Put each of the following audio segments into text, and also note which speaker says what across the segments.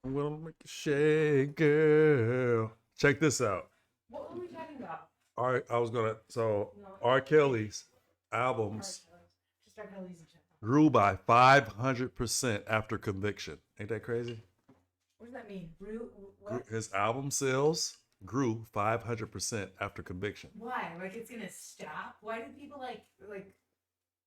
Speaker 1: I'm gonna make a shake, girl. Check this out.
Speaker 2: What were we talking about?
Speaker 1: I was gonna. So
Speaker 2: No.
Speaker 1: R. Kelly's albums
Speaker 2: Just our Kelly's and shit.
Speaker 1: grew by 500% after conviction. Ain't that crazy?
Speaker 2: What does that mean? What?
Speaker 1: His album sales grew 500% after conviction.
Speaker 2: Why? Like it's gonna stop? Why do people like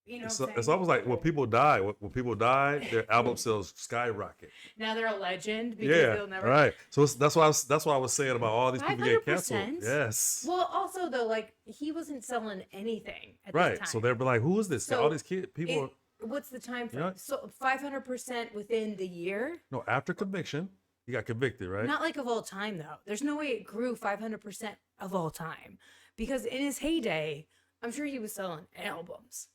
Speaker 2: you know?
Speaker 1: It's almost like when people die. When people die, their album sales skyrocket.
Speaker 2: now they're a legend because
Speaker 1: Yeah,
Speaker 2: they'll never.
Speaker 1: right. So that's why I was saying about all these people getting canceled.
Speaker 2: 500%?
Speaker 1: Yes.
Speaker 2: Well, also though, like he wasn't selling anything at this
Speaker 1: Right.
Speaker 2: time.
Speaker 1: So they'll be like, "Who is this?"
Speaker 2: So
Speaker 1: all these kids, people.
Speaker 2: what's the time frame?
Speaker 1: Yeah.
Speaker 2: So 500% within the year.
Speaker 1: No, after conviction, he got convicted, right?
Speaker 2: Not like of all time though. There's no way it grew 500% of all time because in his heyday, I'm sure he was selling albums,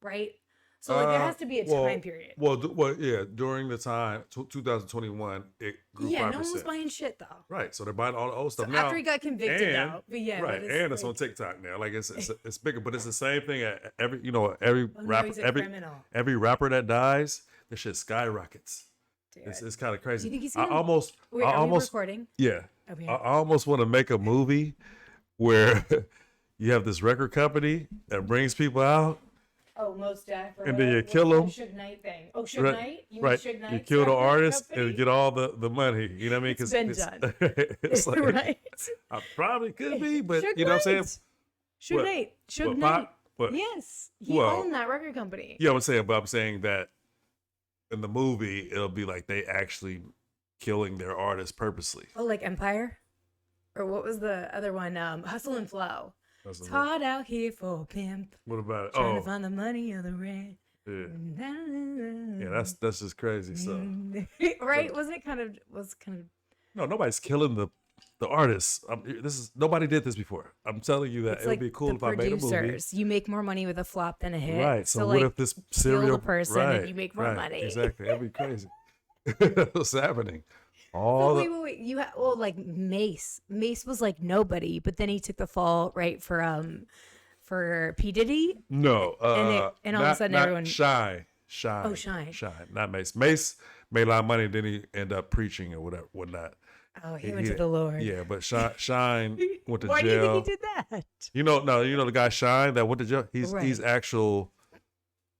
Speaker 2: right? So like there has to be a time period.
Speaker 1: Well, yeah. During the time 2021, it grew 5%.
Speaker 2: Yeah, no one was buying shit though.
Speaker 1: Right. So they're buying all the old
Speaker 2: So
Speaker 1: stuff now.
Speaker 2: after he got convicted
Speaker 1: and-
Speaker 2: though, but yeah,
Speaker 1: right,
Speaker 2: but
Speaker 1: and it's on TikTok now. Like it's bigger, but it's the same thing. At every
Speaker 2: oh, no,
Speaker 1: rapper,
Speaker 2: he's a criminal.
Speaker 1: every rapper that dies, the shit skyrockets.
Speaker 2: Dude.
Speaker 1: It's kind of crazy.
Speaker 2: Do you think he's
Speaker 1: I
Speaker 2: gonna-
Speaker 1: almost,
Speaker 2: Wait,
Speaker 1: I
Speaker 2: are we
Speaker 1: almost,
Speaker 2: recording?
Speaker 1: yeah.
Speaker 2: Okay.
Speaker 1: I almost want to make a movie where you have this record company that brings people out,
Speaker 2: Oh, most Def.
Speaker 1: and then you kill 'em.
Speaker 2: Suge Knight thing. Oh, Suge
Speaker 1: Right,
Speaker 2: Knight. You
Speaker 1: right?
Speaker 2: mean Suge Knight?
Speaker 1: You kill the
Speaker 2: Record
Speaker 1: artist
Speaker 2: company?
Speaker 1: and get all the money. You know what I mean?
Speaker 2: It's been done.
Speaker 1: it's like,
Speaker 2: right.
Speaker 1: I probably could be, but
Speaker 2: Suge
Speaker 1: you know what I'm saying?
Speaker 2: Knight. Suge
Speaker 1: What?
Speaker 2: Knight. Suge
Speaker 1: What,
Speaker 2: Knight.
Speaker 1: Pop? What?
Speaker 2: Yes, he
Speaker 1: Well,
Speaker 2: owned that record company.
Speaker 1: Yeah, I'm saying that in the movie, it'll be like they actually killing their artist purposely.
Speaker 2: Oh, like Empire, or what was the other one? Hustle and Flow.
Speaker 1: That's
Speaker 2: It's
Speaker 1: the-
Speaker 2: hard out here for a pimp,
Speaker 1: What about it?
Speaker 2: trying
Speaker 1: Oh,
Speaker 2: to find the money or the rent.
Speaker 1: yeah. Yeah, that's just crazy stuff.
Speaker 2: right. Wasn't it kind of
Speaker 1: No, nobody's killing the artists. Nobody did this before. I'm telling you that
Speaker 2: it's
Speaker 1: it would
Speaker 2: like
Speaker 1: be cool
Speaker 2: the
Speaker 1: if I made a movie.
Speaker 2: producers. You make more money with a flop than a hit.
Speaker 1: Right. So
Speaker 2: like,
Speaker 1: what if this
Speaker 2: kill
Speaker 1: serial
Speaker 2: the person
Speaker 1: right,
Speaker 2: and you make more
Speaker 1: right,
Speaker 2: money?
Speaker 1: Exactly. That'd be crazy. What's happening? All
Speaker 2: But
Speaker 1: the,
Speaker 2: wait. Well, like Mace. Mace was like nobody, but then he took the fall right for P Diddy.
Speaker 1: no.
Speaker 2: and all of a sudden
Speaker 1: not
Speaker 2: everyone-
Speaker 1: Shine.
Speaker 2: Oh, Shine.
Speaker 1: Not Mace. Mace made a lot of money, then he ended up preaching or whatnot.
Speaker 2: Oh, he went to the Lord.
Speaker 1: Yeah, but Shine went to
Speaker 2: Why do
Speaker 1: jail.
Speaker 2: you think he did that?
Speaker 1: You know the guy Shine that went to jail. He's
Speaker 2: Right.
Speaker 1: actual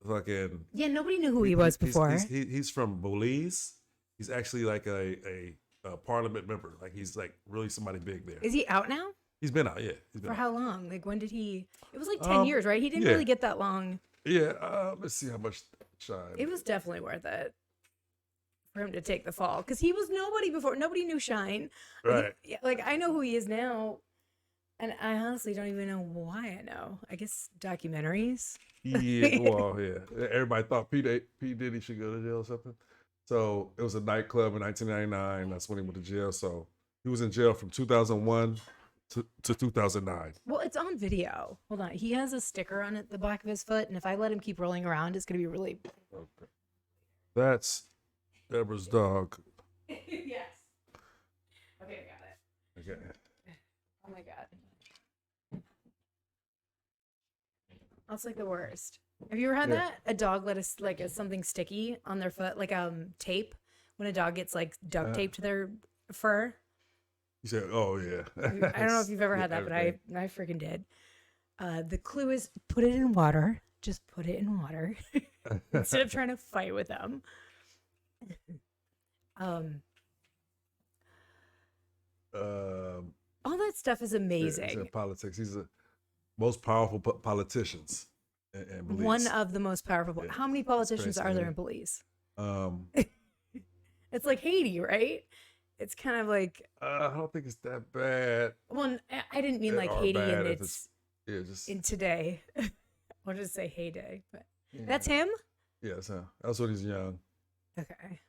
Speaker 1: fucking.
Speaker 2: Yeah, nobody knew who he was before.
Speaker 1: He's from Belize. He's actually like a parliament member. Like he's like really somebody big there.
Speaker 2: Is he out now?
Speaker 1: He's been out, yeah. He's been
Speaker 2: For
Speaker 1: out.
Speaker 2: how long? Like when did he? It was like 10 years, right? He didn't
Speaker 1: yeah.
Speaker 2: really get that long.
Speaker 1: Yeah, let's see how much Shine.
Speaker 2: It was definitely worth it for him to take the fall because he was nobody before. Nobody knew Shine.
Speaker 1: Right.
Speaker 2: Like I know who he is now, and I honestly don't even know why I know. I guess documentaries.
Speaker 1: Yeah, well, yeah. Everybody thought P Diddy should go to jail or something. So it was a nightclub in 1999. That's when he went to jail. So he was in jail from 2001 to 2009.
Speaker 2: Well, it's on video. Hold on. He has a sticker on it, the back of his foot, and if I let him keep rolling around, it's gonna be really.
Speaker 1: Okay. That's Deborah's dog.
Speaker 2: Yes. Okay, I got it.
Speaker 1: Okay.
Speaker 2: Oh my god. That's like the worst. Have you ever had
Speaker 1: Yeah.
Speaker 2: that? A dog let us like something sticky on their foot, like tape. When a dog gets like duct taped to their fur.
Speaker 1: You said, oh, yeah.
Speaker 2: I don't know if you've ever had that, but I freaking did. The clue is put it in water. Just put it in water instead of trying to fight with them. All that stuff is
Speaker 1: He's
Speaker 2: amazing.
Speaker 1: in politics. He's the most powerful politicians in Belize.
Speaker 2: One of the most powerful.
Speaker 1: Yeah,
Speaker 2: How many politicians
Speaker 1: crazy,
Speaker 2: are there
Speaker 1: yeah.
Speaker 2: in Belize?
Speaker 1: Um,
Speaker 2: It's like Haiti, right? It's kind of like.
Speaker 1: I don't think it's that bad.
Speaker 2: Well, I didn't mean
Speaker 1: They
Speaker 2: like
Speaker 1: are
Speaker 2: Haiti
Speaker 1: bad
Speaker 2: in
Speaker 1: if
Speaker 2: its
Speaker 1: Yeah, just
Speaker 2: in today. I'll just say heyday, but
Speaker 1: yeah.
Speaker 2: that's him.
Speaker 1: Yeah, that's when he's young.
Speaker 2: Okay.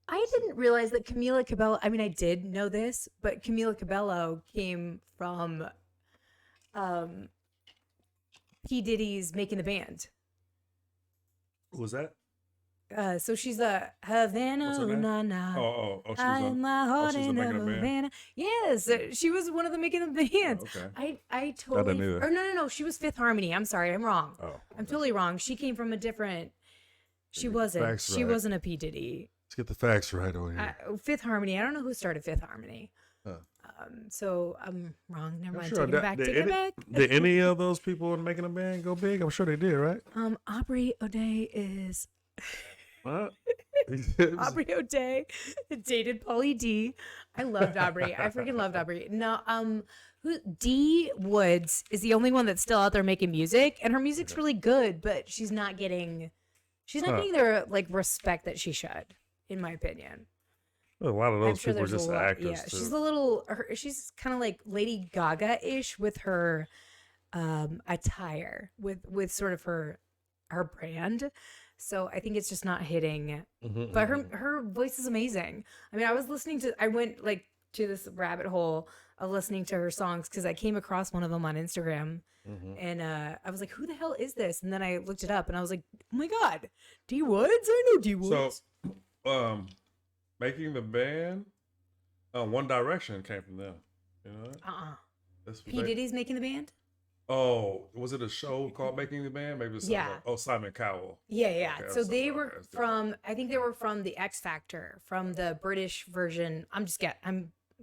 Speaker 2: I didn't realize that Camila Cabello. I mean, I did know this, but Camila Cabello came from P Diddy's Making the Band.
Speaker 1: Who was that?
Speaker 2: So she's a Havana,
Speaker 1: What's her name?
Speaker 2: na na.
Speaker 1: Oh, she was
Speaker 2: I'm
Speaker 1: on.
Speaker 2: my heart
Speaker 1: she was
Speaker 2: in
Speaker 1: on Making the Band?
Speaker 2: Havana. Yes, she was one of the Making the Bands.
Speaker 1: Okay.
Speaker 2: I totally.
Speaker 1: either.
Speaker 2: Or no. She was Fifth Harmony. I'm sorry, I'm wrong.
Speaker 1: Oh,
Speaker 2: I'm totally wrong. She came from a different. She wasn't.
Speaker 1: Facts
Speaker 2: She
Speaker 1: right.
Speaker 2: wasn't a P Diddy.
Speaker 1: Let's get the facts right on here.
Speaker 2: Fifth Harmony. I don't know who started Fifth Harmony.
Speaker 1: Huh.
Speaker 2: So I'm wrong. Never
Speaker 1: I'm
Speaker 2: mind.
Speaker 1: sure
Speaker 2: Take it back. Take it back.
Speaker 1: Did any of those people making a band go big? I'm sure they did, right?
Speaker 2: Aubrey O'Day is.
Speaker 1: What?
Speaker 2: Aubrey O'Day dated Pauly D. I loved Aubrey. I freaking loved Aubrey. No, who D Woods is the only one that's still out there making music, and her music's really good, but she's not getting the like respect that she should, in my opinion.
Speaker 1: A lot of
Speaker 2: I'm
Speaker 1: those
Speaker 2: sure
Speaker 1: people are
Speaker 2: there's
Speaker 1: just
Speaker 2: a lot.
Speaker 1: actors.
Speaker 2: Yeah,
Speaker 1: too.
Speaker 2: she's kind of like Lady Gaga-ish with her attire, with sort of her brand. So I think it's just not hitting. But her voice is amazing. I mean, I went like to this rabbit hole of listening to her songs because I came across one of them on Instagram. And I was like, who the hell is this? And then I looked it up and I was like, oh my God, D Woods? I know D Woods.
Speaker 1: So, making the band, One Direction came from them. You know that?
Speaker 2: P. Diddy's making the band?
Speaker 1: Oh, was it a show called Making the Band? Maybe it's Simon Cowell.
Speaker 2: Yeah.
Speaker 1: Okay,
Speaker 2: so they were I think they were from the X Factor, from the British version. I'm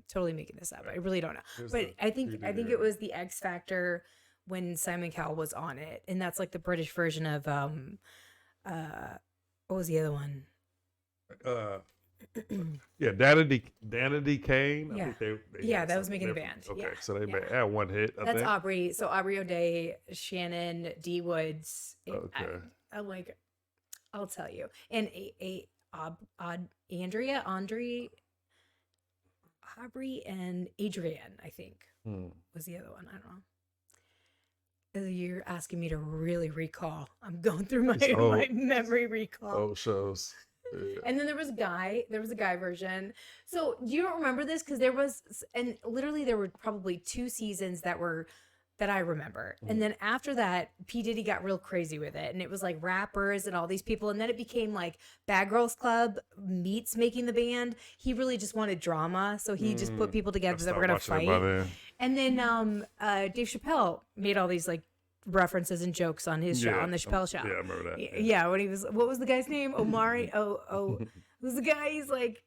Speaker 2: totally making this up. I really don't know. But I think it was the X Factor when Simon Cowell was on it. And that's like the British version of what was the other one?
Speaker 1: Yeah, Danity Kane.
Speaker 2: Yeah.
Speaker 1: I think
Speaker 2: that was making the band.
Speaker 1: Okay,
Speaker 2: Yeah.
Speaker 1: so they had one hit. I
Speaker 2: That's
Speaker 1: think.
Speaker 2: Aubrey. So Aubrey O'Day, Shannon, D Woods.
Speaker 1: Okay.
Speaker 2: I'm like, I'll tell you. And Andre, Aubrey, and Adrienne, I think, was the other one. I don't know. You're asking me to really recall. I'm going through my memory recall.
Speaker 1: Old shows. Yeah.
Speaker 2: And then there was a guy version. So you don't remember this because and literally there were probably 2 seasons that I remember. And then after that, P. Diddy got real crazy with it. And it was like rappers and all these people. And then it became like Bad Girls Club meets Making the Band. He really just wanted drama. So he just put people together that were going to fight. And then Dave Chappelle made all these like references and jokes on his show, on the Chappelle Show.
Speaker 1: Yeah, I remember that.
Speaker 2: Yeah, when what was the guy's name? Omari. It was the guy. He's like,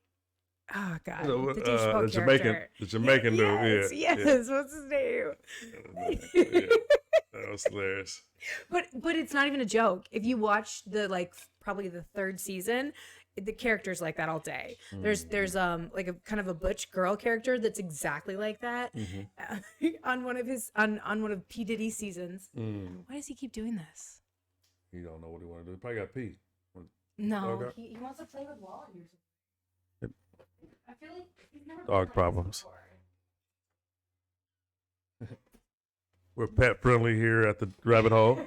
Speaker 2: oh God, the Dave Chappelle character.
Speaker 1: The Jamaican dude.
Speaker 2: Yes. What's his name?
Speaker 1: That was hilarious.
Speaker 2: But it's not even a joke. If you watch probably the 3rd season, the character's like that all day. There's like a kind of a butch girl character that's exactly like that on one of P. Diddy's seasons. Why does he keep doing this?
Speaker 1: He don't know what he want to do. He probably got pee.
Speaker 2: No, he wants to play with Wally or something. I feel like he's never
Speaker 1: dog problems. We're pet friendly here at the Rabbit Hole.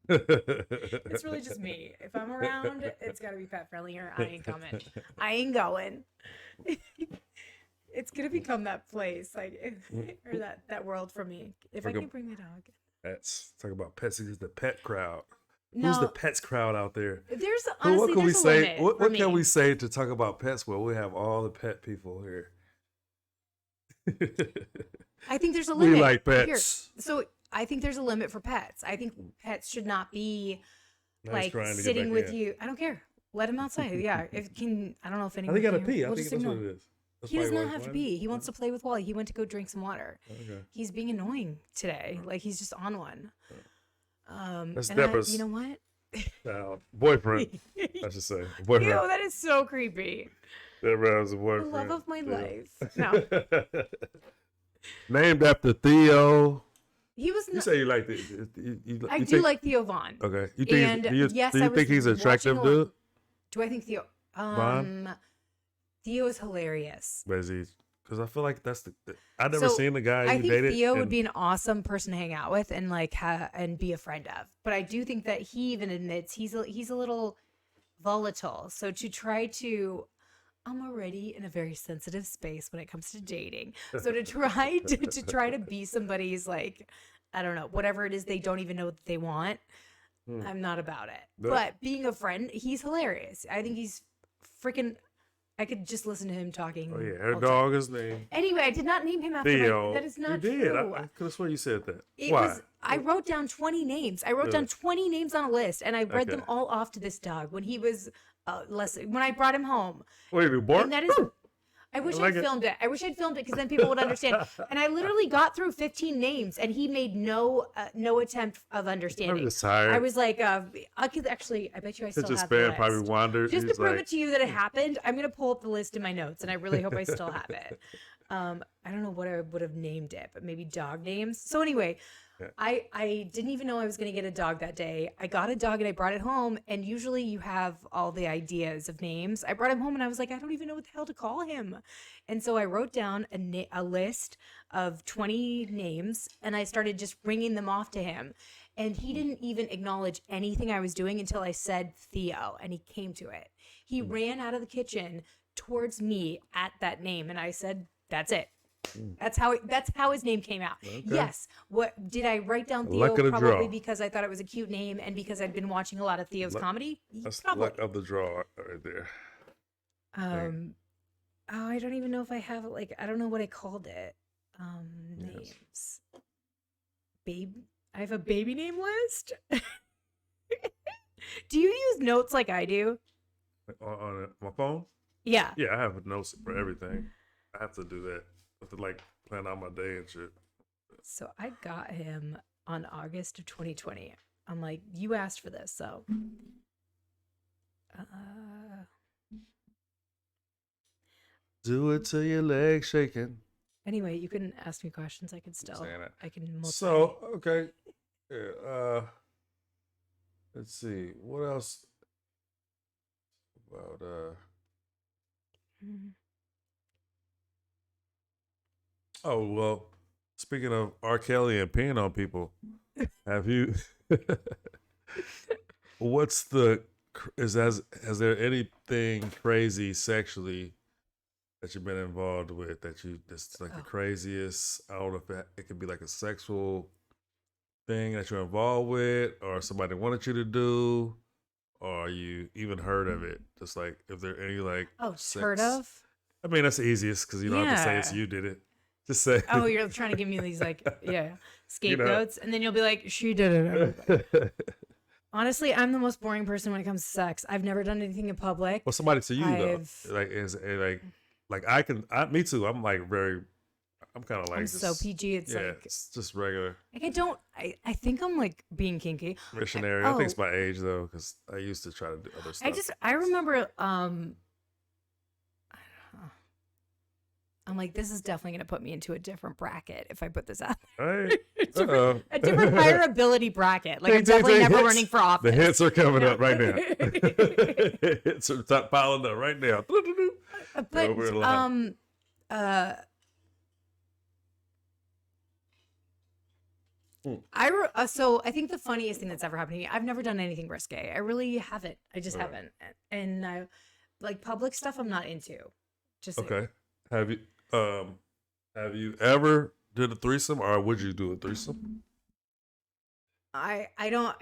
Speaker 2: It's really just me. If I'm around, it's got to be pet friendly or I ain't coming. I ain't going. It's gonna become that place, like, or that world for me. If I can bring my dog.
Speaker 1: Pets. Talk about pets. It's the pet crowd.
Speaker 2: No,
Speaker 1: Who's the pets crowd out there?
Speaker 2: There's honestly,
Speaker 1: what can we say? What
Speaker 2: me.
Speaker 1: can we say to talk about pets? Well, we have all the pet people here.
Speaker 2: I think there's a limit.
Speaker 1: We like pets.
Speaker 2: Here. So I think there's a limit for pets. I think pets should not be like sitting with you. I don't care. Let him outside. Yeah. I don't know if anyone.
Speaker 1: I think gotta pee. I think that's what it is.
Speaker 2: He does not have to pee. He wants to play with Wally. He went to go drink some water.
Speaker 1: Okay.
Speaker 2: He's being annoying today. Like he's just on one.
Speaker 1: That's
Speaker 2: Deborah's. You know what?
Speaker 1: Boyfriend. I should say boyfriend.
Speaker 2: Ew, that is so creepy.
Speaker 1: Deborah has a boyfriend.
Speaker 2: The love of my life. No.
Speaker 1: Named after Theo.
Speaker 2: He was.
Speaker 1: You say you like the.
Speaker 2: I do like Theo Von.
Speaker 1: Okay. You
Speaker 2: think?
Speaker 1: Do you think he's an attractive dude?
Speaker 2: Do I think Theo?
Speaker 1: Von?
Speaker 2: Theo is hilarious.
Speaker 1: But is he? Because I feel like that's the. I've never seen the guy you dated.
Speaker 2: I think Theo would be an awesome person to hang out with and and be a friend of. But I do think that he even admits he's a little volatile. So to try to. I'm already in a very sensitive space when it comes to dating. So to try to be somebody's like, I don't know, whatever it is they don't even know what they want, I'm not about it. But being a friend, he's hilarious. I think he's freaking I could just listen to him talking.
Speaker 1: Oh yeah, her
Speaker 2: all the time.
Speaker 1: dog is named
Speaker 2: Anyway, I did not name him after
Speaker 1: Theo.
Speaker 2: That is not
Speaker 1: you did.
Speaker 2: true.
Speaker 1: I could have sworn you said that.
Speaker 2: It
Speaker 1: Why?
Speaker 2: was. I wrote down 20 names. I wrote down 20 names on a list, and I read them
Speaker 1: Okay.
Speaker 2: all off to this dog when he was when I brought him home.
Speaker 1: What do you do, bark?
Speaker 2: And that is. I wish
Speaker 1: like
Speaker 2: I'd
Speaker 1: it.
Speaker 2: filmed it. I wish I'd filmed it because then people would understand. And I literally got through 15 names, and he made no attempt of
Speaker 1: I'm
Speaker 2: understanding.
Speaker 1: just tired.
Speaker 2: I was like, I could actually. I bet you I still
Speaker 1: His
Speaker 2: have the
Speaker 1: fan
Speaker 2: list.
Speaker 1: probably wandered.
Speaker 2: Just to
Speaker 1: He's
Speaker 2: prove
Speaker 1: like,
Speaker 2: it to you that it happened, I'm gonna pull up the list in my notes, and I really hope I still have it. I don't know what I would have named it, but maybe dog names. So anyway,
Speaker 1: Yeah.
Speaker 2: I didn't even know I was gonna get a dog that day. I got a dog and I brought it home, and usually you have all the ideas of names. I brought him home and I was like, I don't even know what the hell to call him, and so I wrote down a list of 20 names, and I started just ringing them off to him. And he didn't even acknowledge anything I was doing until I said Theo, and he came to it. He ran out of the kitchen towards me at that name, and I said, "That's it. That's how his name came out."
Speaker 1: Okay.
Speaker 2: Yes. What did I write down Theo?
Speaker 1: Luck of the
Speaker 2: Probably
Speaker 1: draw.
Speaker 2: because I thought it was a cute name, and because I'd been watching a lot of Theo's comedy.
Speaker 1: That's the
Speaker 2: Probably.
Speaker 1: luck of the draw right there.
Speaker 2: Oh, I don't even know if I have I don't know what I called it.
Speaker 1: Yes.
Speaker 2: Names. I have a baby name list. Do you use notes like I do?
Speaker 1: On my phone?
Speaker 2: Yeah.
Speaker 1: Yeah, I have notes for everything. I have to do that. I have to like plan out my day and shit.
Speaker 2: So I got him on August of 2020. I'm like, you asked for this, so.
Speaker 1: Do it till your legs shaking.
Speaker 2: Anyway, you can ask me questions. I can still.
Speaker 1: saying it.
Speaker 2: I can. Multi-
Speaker 1: So okay, yeah, let's see what else about
Speaker 2: Mhm.
Speaker 1: Oh well, speaking of R. Kelly and peeing on people, have you? What's the has there anything crazy sexually that you've been involved with that's like the craziest? I don't know if it could be like a sexual thing that you're involved with, or somebody wanted you to do, or you even heard of it. Just like if there any like
Speaker 2: Oh, just heard
Speaker 1: sex-
Speaker 2: of?
Speaker 1: I mean that's the easiest because you don't have to say it's
Speaker 2: Yeah.
Speaker 1: you did it. Just say
Speaker 2: Oh, you're trying to give me these scapegoats, and then you'll be like, she did it. Honestly, I'm the most boring person when it comes to sex. I've never done anything in public.
Speaker 1: Well, somebody to you
Speaker 2: I've-
Speaker 1: though, like is like me too. I'm like I'm kind of like
Speaker 2: I'm so
Speaker 1: just-
Speaker 2: PG. It's
Speaker 1: yeah,
Speaker 2: like
Speaker 1: it's just regular
Speaker 2: I think I'm like being kinky.
Speaker 1: missionary. I think it's my age though, because I used to try to do other stuff.
Speaker 2: I remember I'm like, this is definitely gonna put me into a different bracket if I put this out.
Speaker 1: Hey,
Speaker 2: A different higher ability bracket. Like I'm
Speaker 1: Ding, ding,
Speaker 2: definitely
Speaker 1: ding,
Speaker 2: never
Speaker 1: hits.
Speaker 2: running for office.
Speaker 1: The hits are coming
Speaker 2: No.
Speaker 1: up right now. Hits are top piling up right now.
Speaker 2: But
Speaker 1: Over the line.
Speaker 2: So I think the funniest thing that's ever happened to me, I've never done anything risque. I really haven't. I just
Speaker 1: Right.
Speaker 2: haven't. And I like public stuff I'm not into. Just
Speaker 1: Okay. Have you ever did a threesome, or would you do a threesome?
Speaker 2: I know,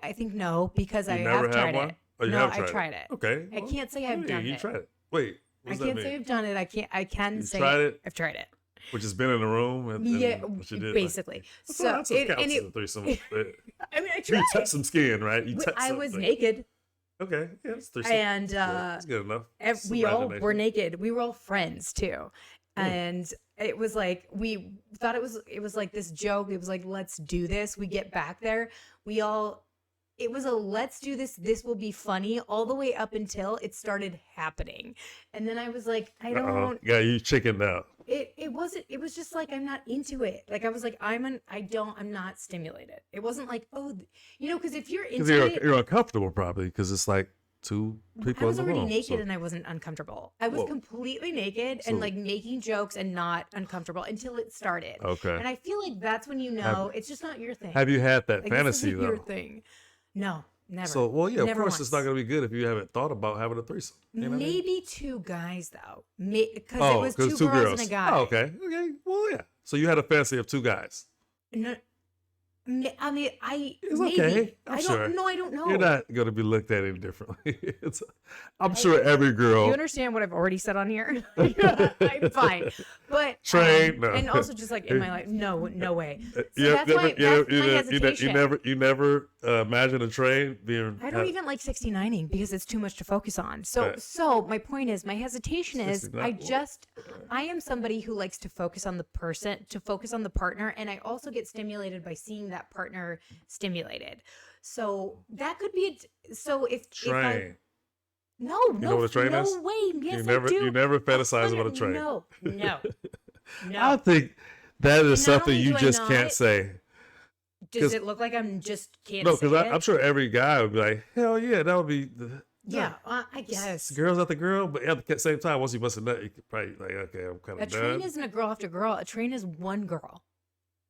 Speaker 2: I think no, because I
Speaker 1: You never
Speaker 2: have
Speaker 1: had
Speaker 2: tried
Speaker 1: one?
Speaker 2: it.
Speaker 1: Oh, you
Speaker 2: no,
Speaker 1: have
Speaker 2: I
Speaker 1: tried it.
Speaker 2: tried it.
Speaker 1: Okay.
Speaker 2: I can't say I've done
Speaker 1: You
Speaker 2: it.
Speaker 1: tried it. Wait, what
Speaker 2: I
Speaker 1: does that
Speaker 2: can't
Speaker 1: mean?
Speaker 2: say I've done it. I can
Speaker 1: You
Speaker 2: say
Speaker 1: tried it?
Speaker 2: I've tried it.
Speaker 1: Which has been in the room and
Speaker 2: Yeah,
Speaker 1: what you did,
Speaker 2: basically.
Speaker 1: Like,
Speaker 2: So
Speaker 1: that's what counts as a
Speaker 2: it,
Speaker 1: threesome.
Speaker 2: I mean, I
Speaker 1: You
Speaker 2: tried.
Speaker 1: touch some skin, right? You
Speaker 2: But
Speaker 1: touch
Speaker 2: I was
Speaker 1: something.
Speaker 2: naked,
Speaker 1: Okay, yeah, it's threesome.
Speaker 2: and
Speaker 1: That's good enough. It's
Speaker 2: we all
Speaker 1: imagination.
Speaker 2: were naked. We were all friends too, and it was like we thought it was like this joke. It was like, let's do this. We get back there. It was a let's do this. This will be funny all the way up until it started happening, and then I was like, I
Speaker 1: Uh-oh.
Speaker 2: don't.
Speaker 1: Yeah, you chickened out.
Speaker 2: It wasn't. It was just like I'm not into it. Like I was like I'm not stimulated. It wasn't like because if you're
Speaker 1: Because
Speaker 2: into it,
Speaker 1: you're uncomfortable probably because it's like two people
Speaker 2: I was
Speaker 1: in the
Speaker 2: already
Speaker 1: room.
Speaker 2: naked
Speaker 1: so-
Speaker 2: and I wasn't uncomfortable. I was
Speaker 1: Whoa.
Speaker 2: completely naked
Speaker 1: So-
Speaker 2: and like making jokes and not uncomfortable until it started.
Speaker 1: Okay.
Speaker 2: And I feel like that's when you know it's just not your thing.
Speaker 1: Have you had that
Speaker 2: Like, this
Speaker 1: fantasy
Speaker 2: isn't your
Speaker 1: though?
Speaker 2: thing. No, never.
Speaker 1: So, well, yeah, of
Speaker 2: Never
Speaker 1: course, it's not
Speaker 2: once.
Speaker 1: going to be good if you haven't thought about having a threesome. You know what I mean?
Speaker 2: Maybe two guys though, because
Speaker 1: Oh,
Speaker 2: it was
Speaker 1: 'cause
Speaker 2: two girls and a guy.
Speaker 1: Oh, okay. Well, yeah. So you had a fantasy of two guys.
Speaker 2: No, I mean, I
Speaker 1: It's
Speaker 2: maybe
Speaker 1: okay. I'm
Speaker 2: I
Speaker 1: sure.
Speaker 2: don't know. I don't know.
Speaker 1: You're not gonna be looked at any differently. I'm
Speaker 2: I-
Speaker 1: sure every
Speaker 2: you
Speaker 1: girl
Speaker 2: understand what I've already said on here? I'm fine. But
Speaker 1: trained. No.
Speaker 2: and also just like in my life, no way. So
Speaker 1: You
Speaker 2: that's
Speaker 1: never,
Speaker 2: why that's my hesitation.
Speaker 1: you never imagine a train being.
Speaker 2: I don't even like 69ing because it's too much to focus on. So
Speaker 1: Right.
Speaker 2: so my point is, my hesitation is
Speaker 1: 69
Speaker 2: I am somebody who likes to focus on the person, to focus on the partner, and I also get stimulated by seeing that partner stimulated. So that could be so if I
Speaker 1: train.
Speaker 2: no,
Speaker 1: You know what a train
Speaker 2: no
Speaker 1: is?
Speaker 2: way. Yes,
Speaker 1: You never
Speaker 2: I
Speaker 1: fantasize about a
Speaker 2: 100
Speaker 1: train.
Speaker 2: No, no,
Speaker 1: I
Speaker 2: no.
Speaker 1: think that is
Speaker 2: And not
Speaker 1: something
Speaker 2: only
Speaker 1: you
Speaker 2: do I
Speaker 1: just
Speaker 2: not-
Speaker 1: can't say.
Speaker 2: Does
Speaker 1: 'Cause-
Speaker 2: it look like I'm just can't
Speaker 1: No,
Speaker 2: say
Speaker 1: because
Speaker 2: it?
Speaker 1: I'm sure every guy would be like, hell yeah, that would be the.
Speaker 2: Yeah, I
Speaker 1: It's
Speaker 2: guess.
Speaker 1: girls after girl, but at the same time, once you bust a nut, you could probably like, okay, I'm kind
Speaker 2: A
Speaker 1: of
Speaker 2: train
Speaker 1: done.
Speaker 2: isn't a girl after girl. A train is one girl.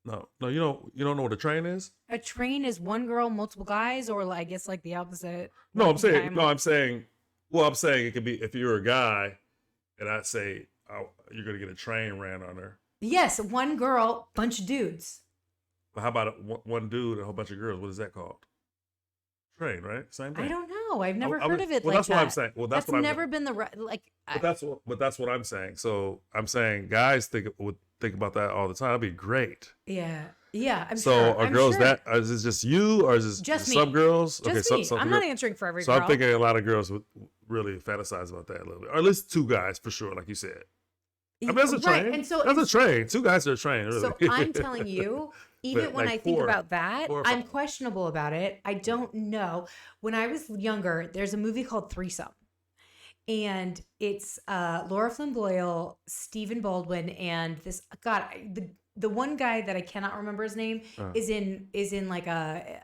Speaker 1: No, you don't know what a train is.
Speaker 2: A train is one girl, multiple guys, or I guess like the opposite.
Speaker 1: No, I'm
Speaker 2: One
Speaker 1: saying,
Speaker 2: guy,
Speaker 1: no, I'm saying, well, I'm saying it could be if you're a guy, and I say, oh, you're gonna get a train ran on her.
Speaker 2: Yes, one girl, bunch of dudes.
Speaker 1: But how about one dude and a whole bunch of girls? What is that called? Train, right? Same thing.
Speaker 2: I don't know. I've never
Speaker 1: I
Speaker 2: heard
Speaker 1: would-
Speaker 2: of it
Speaker 1: well,
Speaker 2: like
Speaker 1: that's
Speaker 2: that.
Speaker 1: what I'm saying. Well, that's what I'm
Speaker 2: never
Speaker 1: saying.
Speaker 2: been the right like.
Speaker 1: But that's what I'm saying. So I'm saying guys would think about that all the time. That'd be great.
Speaker 2: Yeah, yeah. I'm
Speaker 1: So
Speaker 2: sure.
Speaker 1: are
Speaker 2: I'm
Speaker 1: girls
Speaker 2: sure.
Speaker 1: that is this just you or is this
Speaker 2: Just
Speaker 1: some
Speaker 2: me.
Speaker 1: girls?
Speaker 2: Just me. I'm not answering for every
Speaker 1: So
Speaker 2: girl.
Speaker 1: I'm thinking a lot of girls would really fantasize about that a little bit, or at least two guys for sure, like you said. I mean, that's a
Speaker 2: Right,
Speaker 1: train.
Speaker 2: and so
Speaker 1: That's a train. Two guys are a train. Really.
Speaker 2: So I'm telling you, even
Speaker 1: But,
Speaker 2: when
Speaker 1: like,
Speaker 2: I think
Speaker 1: four
Speaker 2: about that,
Speaker 1: or
Speaker 2: I'm
Speaker 1: five.
Speaker 2: questionable about it. I don't know. When I was younger, there's a movie called Threesome. And it's Laura Flynn Boyle, Stephen Baldwin, and this the one guy that I cannot remember his name is in like a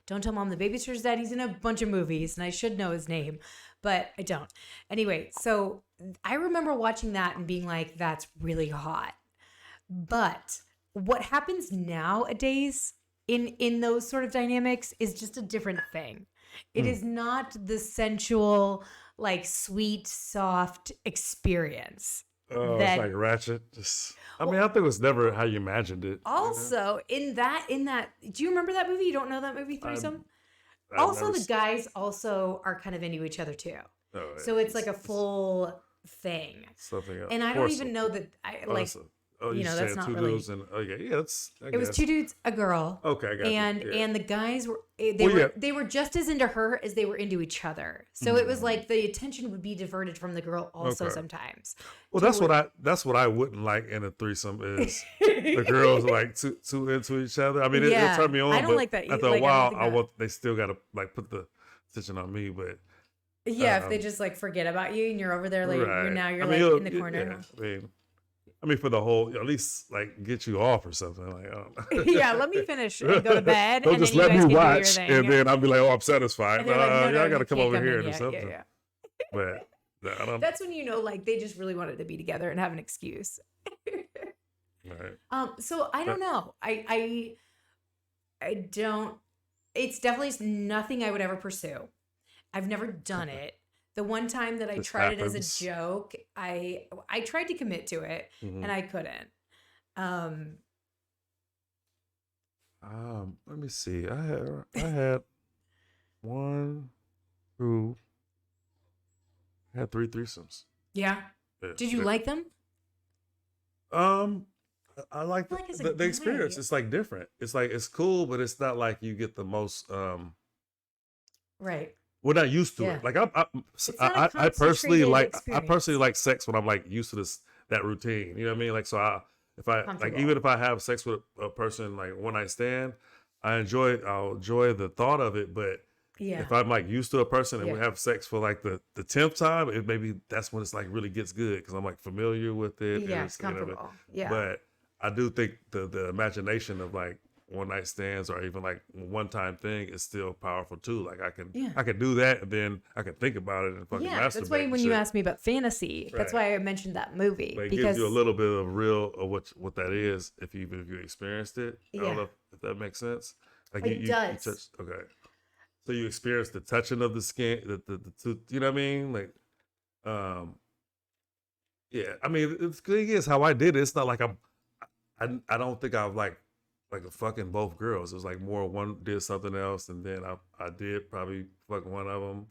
Speaker 2: Don't Tell Mom the Babysitter's Dead. He's in a bunch of movies, and I should know his name, but I don't. Anyway, so I remember watching that and being like, that's really hot. But what happens nowadays in those sort of dynamics is just a different thing. It is not the sensual, like sweet, soft experience.
Speaker 1: Oh,
Speaker 2: that-
Speaker 1: it's like ratchet. Just, I mean, I think it was never how you imagined it.
Speaker 2: Also, in that, do you remember that movie? You don't know that movie, Threesome?
Speaker 1: I've
Speaker 2: Also,
Speaker 1: never
Speaker 2: the
Speaker 1: seen-
Speaker 2: guys also are kind of into each other too.
Speaker 1: Oh,
Speaker 2: So it's like a full thing.
Speaker 1: something else.
Speaker 2: And I don't even know that I like.
Speaker 1: you
Speaker 2: know,
Speaker 1: said
Speaker 2: that's not
Speaker 1: two
Speaker 2: really-
Speaker 1: dudes and yeah, that's.
Speaker 2: It was two dudes, a girl.
Speaker 1: Okay, I got you.
Speaker 2: and
Speaker 1: Yeah.
Speaker 2: and the guys were
Speaker 1: Well,
Speaker 2: they were just as into her as they were into each other. So it was like the attention would be diverted from the girl also
Speaker 1: Okay.
Speaker 2: sometimes.
Speaker 1: Well, that's what I wouldn't like in a threesome is the girls like too into each other. I mean,
Speaker 2: Yeah,
Speaker 1: it turned me on.
Speaker 2: I don't
Speaker 1: but
Speaker 2: like that.
Speaker 1: After
Speaker 2: Like, I
Speaker 1: a
Speaker 2: don't
Speaker 1: while,
Speaker 2: think
Speaker 1: I
Speaker 2: that-
Speaker 1: want they still got to like put the attention on me. But
Speaker 2: Yeah, if they just like forget about you and you're over there like you're
Speaker 1: right.
Speaker 2: like
Speaker 1: you'll-
Speaker 2: in the corner.
Speaker 1: Yeah, I mean, for the whole, at least like get you off or something. Like, I don't know.
Speaker 2: Yeah, let me finish and go to bed.
Speaker 1: Don't
Speaker 2: and
Speaker 1: just
Speaker 2: then you
Speaker 1: let
Speaker 2: guys
Speaker 1: me
Speaker 2: can do your
Speaker 1: watch,
Speaker 2: thing.
Speaker 1: and then I'll be like, "Oh, I'm satisfied."
Speaker 2: And they're like, no,
Speaker 1: y'all
Speaker 2: you
Speaker 1: got to come
Speaker 2: can't
Speaker 1: over
Speaker 2: come
Speaker 1: here
Speaker 2: in
Speaker 1: and do
Speaker 2: yet.
Speaker 1: something.
Speaker 2: Yeah.
Speaker 1: But no, I don't.
Speaker 2: That's when you know, like they just really wanted to be together and have an excuse.
Speaker 1: Right.
Speaker 2: So I don't know. I don't. It's definitely nothing I would ever pursue. I've never done it. The one time that I
Speaker 1: Just
Speaker 2: tried it
Speaker 1: happens.
Speaker 2: as a joke, I tried to commit to it
Speaker 1: Mhm.
Speaker 2: and I couldn't.
Speaker 1: Let me see. I had one, two. I had three threesomes.
Speaker 2: Yeah.
Speaker 1: Yeah,
Speaker 2: Did you
Speaker 1: yeah.
Speaker 2: like them?
Speaker 1: I like
Speaker 2: feel like as a
Speaker 1: the experience.
Speaker 2: guy-
Speaker 1: It's like different. It's like it's cool, but it's not like you get the most.
Speaker 2: Right.
Speaker 1: We're not used to
Speaker 2: Yeah.
Speaker 1: it. Like
Speaker 2: not a
Speaker 1: I personally
Speaker 2: concentrated
Speaker 1: like
Speaker 2: experience.
Speaker 1: sex when I'm like used to that routine. You know what I mean? Like so if I like
Speaker 2: Comfortable.
Speaker 1: even if I have sex with a person like one night stand, I'll enjoy the thought of it. But
Speaker 2: Yeah.
Speaker 1: if I'm like used to a person and we
Speaker 2: Yeah.
Speaker 1: have sex for like the 10th time, it maybe that's when it's like really gets good because I'm like familiar with it. and
Speaker 2: Yeah, it's
Speaker 1: you know,
Speaker 2: comfortable. Yeah.
Speaker 1: But I do think the imagination of like one night stands or even like one time thing is still powerful too. Like I can do that and then I can think about it and fucking
Speaker 2: Yeah,
Speaker 1: masturbate.
Speaker 2: that's why
Speaker 1: and
Speaker 2: when you
Speaker 1: shit.
Speaker 2: asked me about fantasy, that's
Speaker 1: Right.
Speaker 2: why I mentioned that movie
Speaker 1: But it
Speaker 2: because
Speaker 1: gives you a little bit of real of what that is if you experienced it. I
Speaker 2: Yeah.
Speaker 1: don't know if that makes sense. Like
Speaker 2: It
Speaker 1: you
Speaker 2: does.
Speaker 1: touch, okay. So you experience the touching of the skin, the you know what I mean? Like, yeah. I mean, the thing is how I did it. It's not like I don't think I've like like fucking both girls. It was like more one did something else, and then I did probably fuck one of them,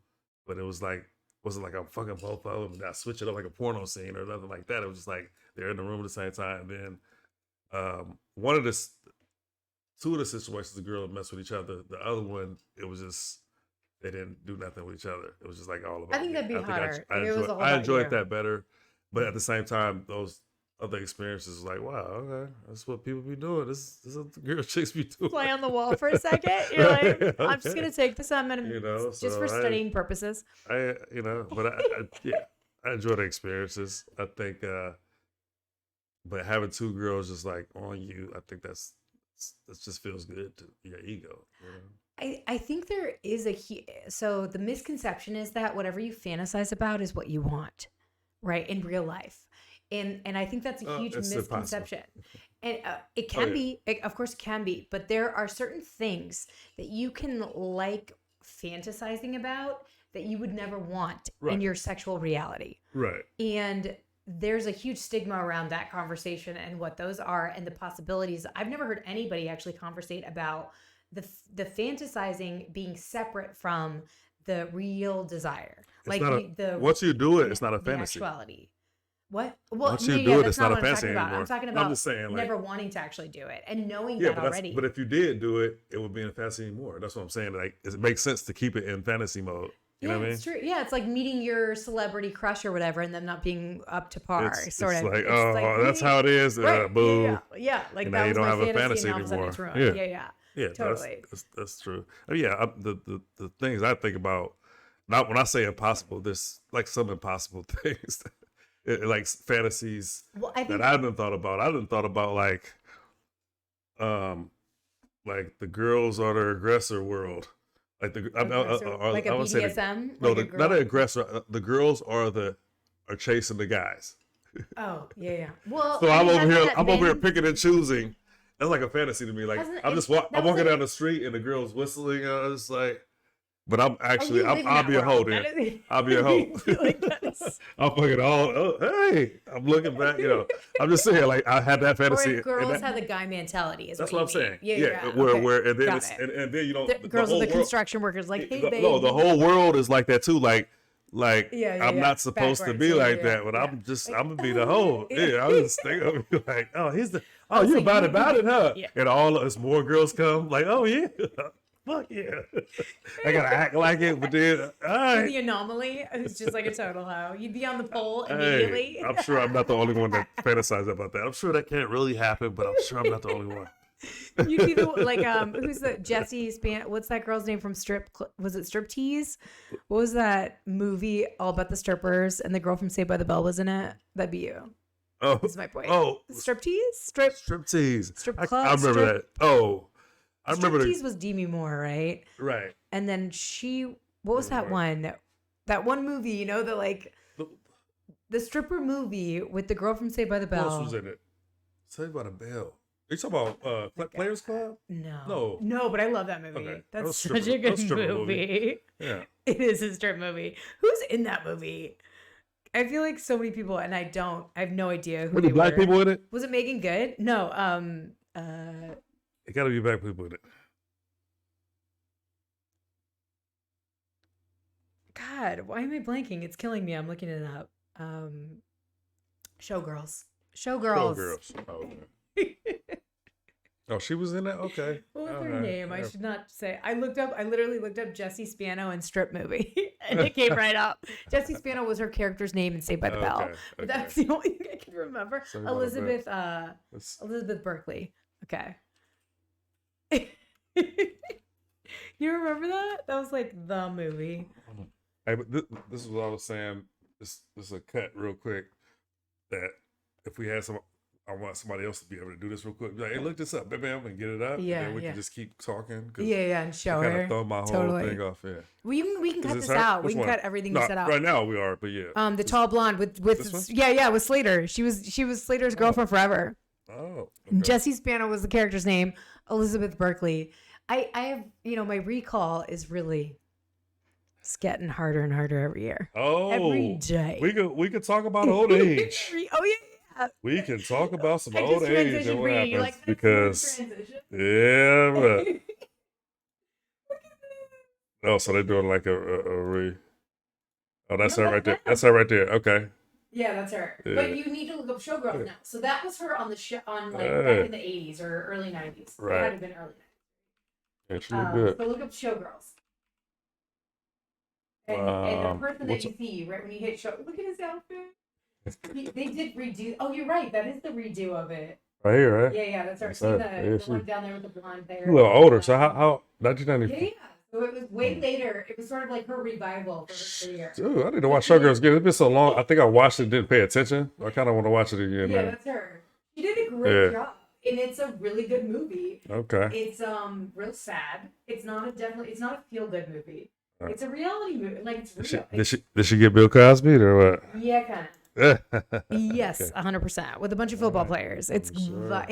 Speaker 1: but it was like wasn't like I'm fucking both of them. And I switch it up like a porno scene or nothing like that. It was just like they're in the room at the same time. And then one of the two of the situations, the girl messed with each other. The other one, it was just they didn't do nothing with each other. It was just like all about.
Speaker 2: I think that'd be hotter.
Speaker 1: I enjoyed that better, but at the same time, those other experiences was like, wow, okay, that's what people be doing. This is what the girl chicks be doing.
Speaker 2: Fly on the wall for a second. You're like, I'm just gonna take this. I'm gonna, just for studying purposes.
Speaker 1: But I enjoy the experiences. I think, but having two girls just like on you, I think that just feels good to your ego. You know?
Speaker 2: I think there is so the misconception is that whatever you fantasize about is what you want, right? In real life. And I think that's a huge misconception. And it can be, of course it can be, but there are certain things that you can like fantasizing about that you would never want in your sexual reality.
Speaker 1: Right.
Speaker 2: And there's a huge stigma around that conversation and what those are and the possibilities. I've never heard anybody actually conversate about the fantasizing being separate from the real desire.
Speaker 1: Once you do it, it's not a fantasy.
Speaker 2: Actuality. What? Well,
Speaker 1: once you do it, it's not a fantasy anymore.
Speaker 2: I'm talking about
Speaker 1: I'm just saying,
Speaker 2: never wanting to actually do it and knowing
Speaker 1: that
Speaker 2: but already.
Speaker 1: But if you did do it, it would be in fantasy anymore. That's what I'm saying. Like, it makes sense to keep it in fantasy mode. You know what I mean?
Speaker 2: It's true. Yeah, it's like meeting your celebrity crush or whatever, and them not being up to par.
Speaker 1: It's like, that's how it is.
Speaker 2: Right.
Speaker 1: Boo.
Speaker 2: Yeah. Like
Speaker 1: and
Speaker 2: that
Speaker 1: now
Speaker 2: was
Speaker 1: you don't
Speaker 2: my
Speaker 1: have a
Speaker 2: fantasy,
Speaker 1: fantasy
Speaker 2: and all of a sudden
Speaker 1: anymore.
Speaker 2: it's ruined. Yeah. Totally.
Speaker 1: That's true. The things I think about, not when I say impossible, there's like some impossible things. Like fantasies that I didn't thought about. I didn't thought about like the girls are the aggressor world. Like
Speaker 2: like a BDSM?
Speaker 1: Not an aggressor. The girls are chasing the guys.
Speaker 2: Oh, yeah. Well,
Speaker 1: so I'm over here picking and choosing. That's like a fantasy to me. Like I'm walking down the street and the girl's whistling. It's like, but I'll be a hoe then. I'll be a hoe. I'm fucking hey, I'm looking back. I'm just saying, like I had that fantasy.
Speaker 2: Or girls have the guy mentality.
Speaker 1: That's what I'm saying.
Speaker 2: Yeah.
Speaker 1: Where and then and then
Speaker 2: the girls are the construction workers. Like, hey, baby.
Speaker 1: No, the whole world is like that too. Like I'm not supposed to be like that, but I'm gonna be the hoe. Yeah, I'm just thinking like, you're about it, huh?
Speaker 2: Yeah.
Speaker 1: And it's more girls come like, oh yeah. Fuck yeah. I gotta act like it, but then
Speaker 2: the anomaly is just like a total hoe. You'd be on the pole immediately.
Speaker 1: Hey, I'm sure I'm not the only one that fantasizes about that. I'm sure that can't really happen, but I'm sure I'm not the only one.
Speaker 2: You'd be who's the Jessie Span? What's that girl's name from was it Striptease? What was that movie all about the strippers and the girl from Saved by the Bell was in it? That'd be you.
Speaker 1: Oh,
Speaker 2: that's my point.
Speaker 1: Oh,
Speaker 2: Striptease?
Speaker 1: Striptease.
Speaker 2: Strip club.
Speaker 1: I remember that. Oh. I remember
Speaker 2: Striptease was Demi Moore, right?
Speaker 1: Right.
Speaker 2: And then what was that one? That one movie, the stripper movie with the girl from Saved by the Bell.
Speaker 1: Who else was in it? Saved by the Bell. Are you talking about Players Club?
Speaker 2: No, but I love that movie.
Speaker 1: Okay.
Speaker 2: That's such a good movie.
Speaker 1: Yeah.
Speaker 2: It is a strip movie. Who's in that movie? I feel like so many people, and I have no idea who
Speaker 1: were the black people in it?
Speaker 2: Was it Megan Good? No.
Speaker 1: It gotta be black people in it.
Speaker 2: God, why am I blanking? It's killing me. I'm looking it up. Showgirls.
Speaker 1: Oh, okay. Oh, she was in that? Okay.
Speaker 2: What was her name? I should not say. I literally looked up Jessie Spano and strip movie, and it came right up. Jessie Spano was her character's name in Saved by the Bell. But that's the only thing I can remember. Elizabeth Berkley. Okay. You remember that? That was like the movie.
Speaker 1: Hey, but this is what I was saying. This is a cut real quick. That if we had I want somebody else to be able to do this real quick. Be like, hey, look this up, bam, and get it up.
Speaker 2: Yeah,
Speaker 1: and then we can just keep talking.
Speaker 2: And show her.
Speaker 1: Kind of throw my whole thing off. Yeah.
Speaker 2: We can cut this out. We can cut everything you said out.
Speaker 1: Right now we are, but yeah.
Speaker 2: The tall blonde with with Slater. She was Slater's girlfriend forever.
Speaker 1: Oh.
Speaker 2: Okay. Jessie Spano was the character's name. Elizabeth Berkley. I have my recall is really. It's getting harder and harder every year.
Speaker 1: Oh,
Speaker 2: every day.
Speaker 1: We could talk about old age.
Speaker 2: Oh yeah.
Speaker 1: We can talk about some old age and what happens Yeah, but oh, so they're doing like a re. Oh, that's
Speaker 2: No,
Speaker 1: her right there.
Speaker 2: them.
Speaker 1: That's her right there. Okay.
Speaker 2: Yeah, that's her.
Speaker 1: Yeah.
Speaker 2: But you need to look up Showgirls
Speaker 1: Yeah.
Speaker 2: now. So that was her on the show on like
Speaker 1: Yeah.
Speaker 2: back in the 80s or early 90s. It had
Speaker 1: Right.
Speaker 2: to have been early
Speaker 1: Yeah, she
Speaker 2: 90s.
Speaker 1: look good.
Speaker 2: So look up Showgirls. And the person that
Speaker 1: What's
Speaker 2: you see right when you hit show, look at his outfit. They did redo. Oh, you're right. That is the redo of it.
Speaker 1: right here, right?
Speaker 2: Yeah, that's her.
Speaker 1: That's
Speaker 2: See
Speaker 1: her.
Speaker 2: the
Speaker 1: Yeah,
Speaker 2: one
Speaker 1: she-
Speaker 2: down there with the blonde hair.
Speaker 1: A little older. So how
Speaker 2: Yeah,
Speaker 1: 1994?
Speaker 2: yeah. So it was way later. It was sort of like her revival for her career.
Speaker 1: Dude, I need to watch Showgirls again. It's been so long. I think I watched it, didn't pay attention. I kind of want to watch it again.
Speaker 2: Yeah,
Speaker 1: Now.
Speaker 2: that's her. She did a great
Speaker 1: Yeah.
Speaker 2: job, and it's a really good movie.
Speaker 1: Okay.
Speaker 2: It's real sad. It's not a feel good movie.
Speaker 1: Right.
Speaker 2: It's a reality movie. Like it's real.
Speaker 1: Did she get Bill Cosby or what?
Speaker 2: Yeah, kind of. Yes, 100% with a bunch of football players. It's
Speaker 1: sure.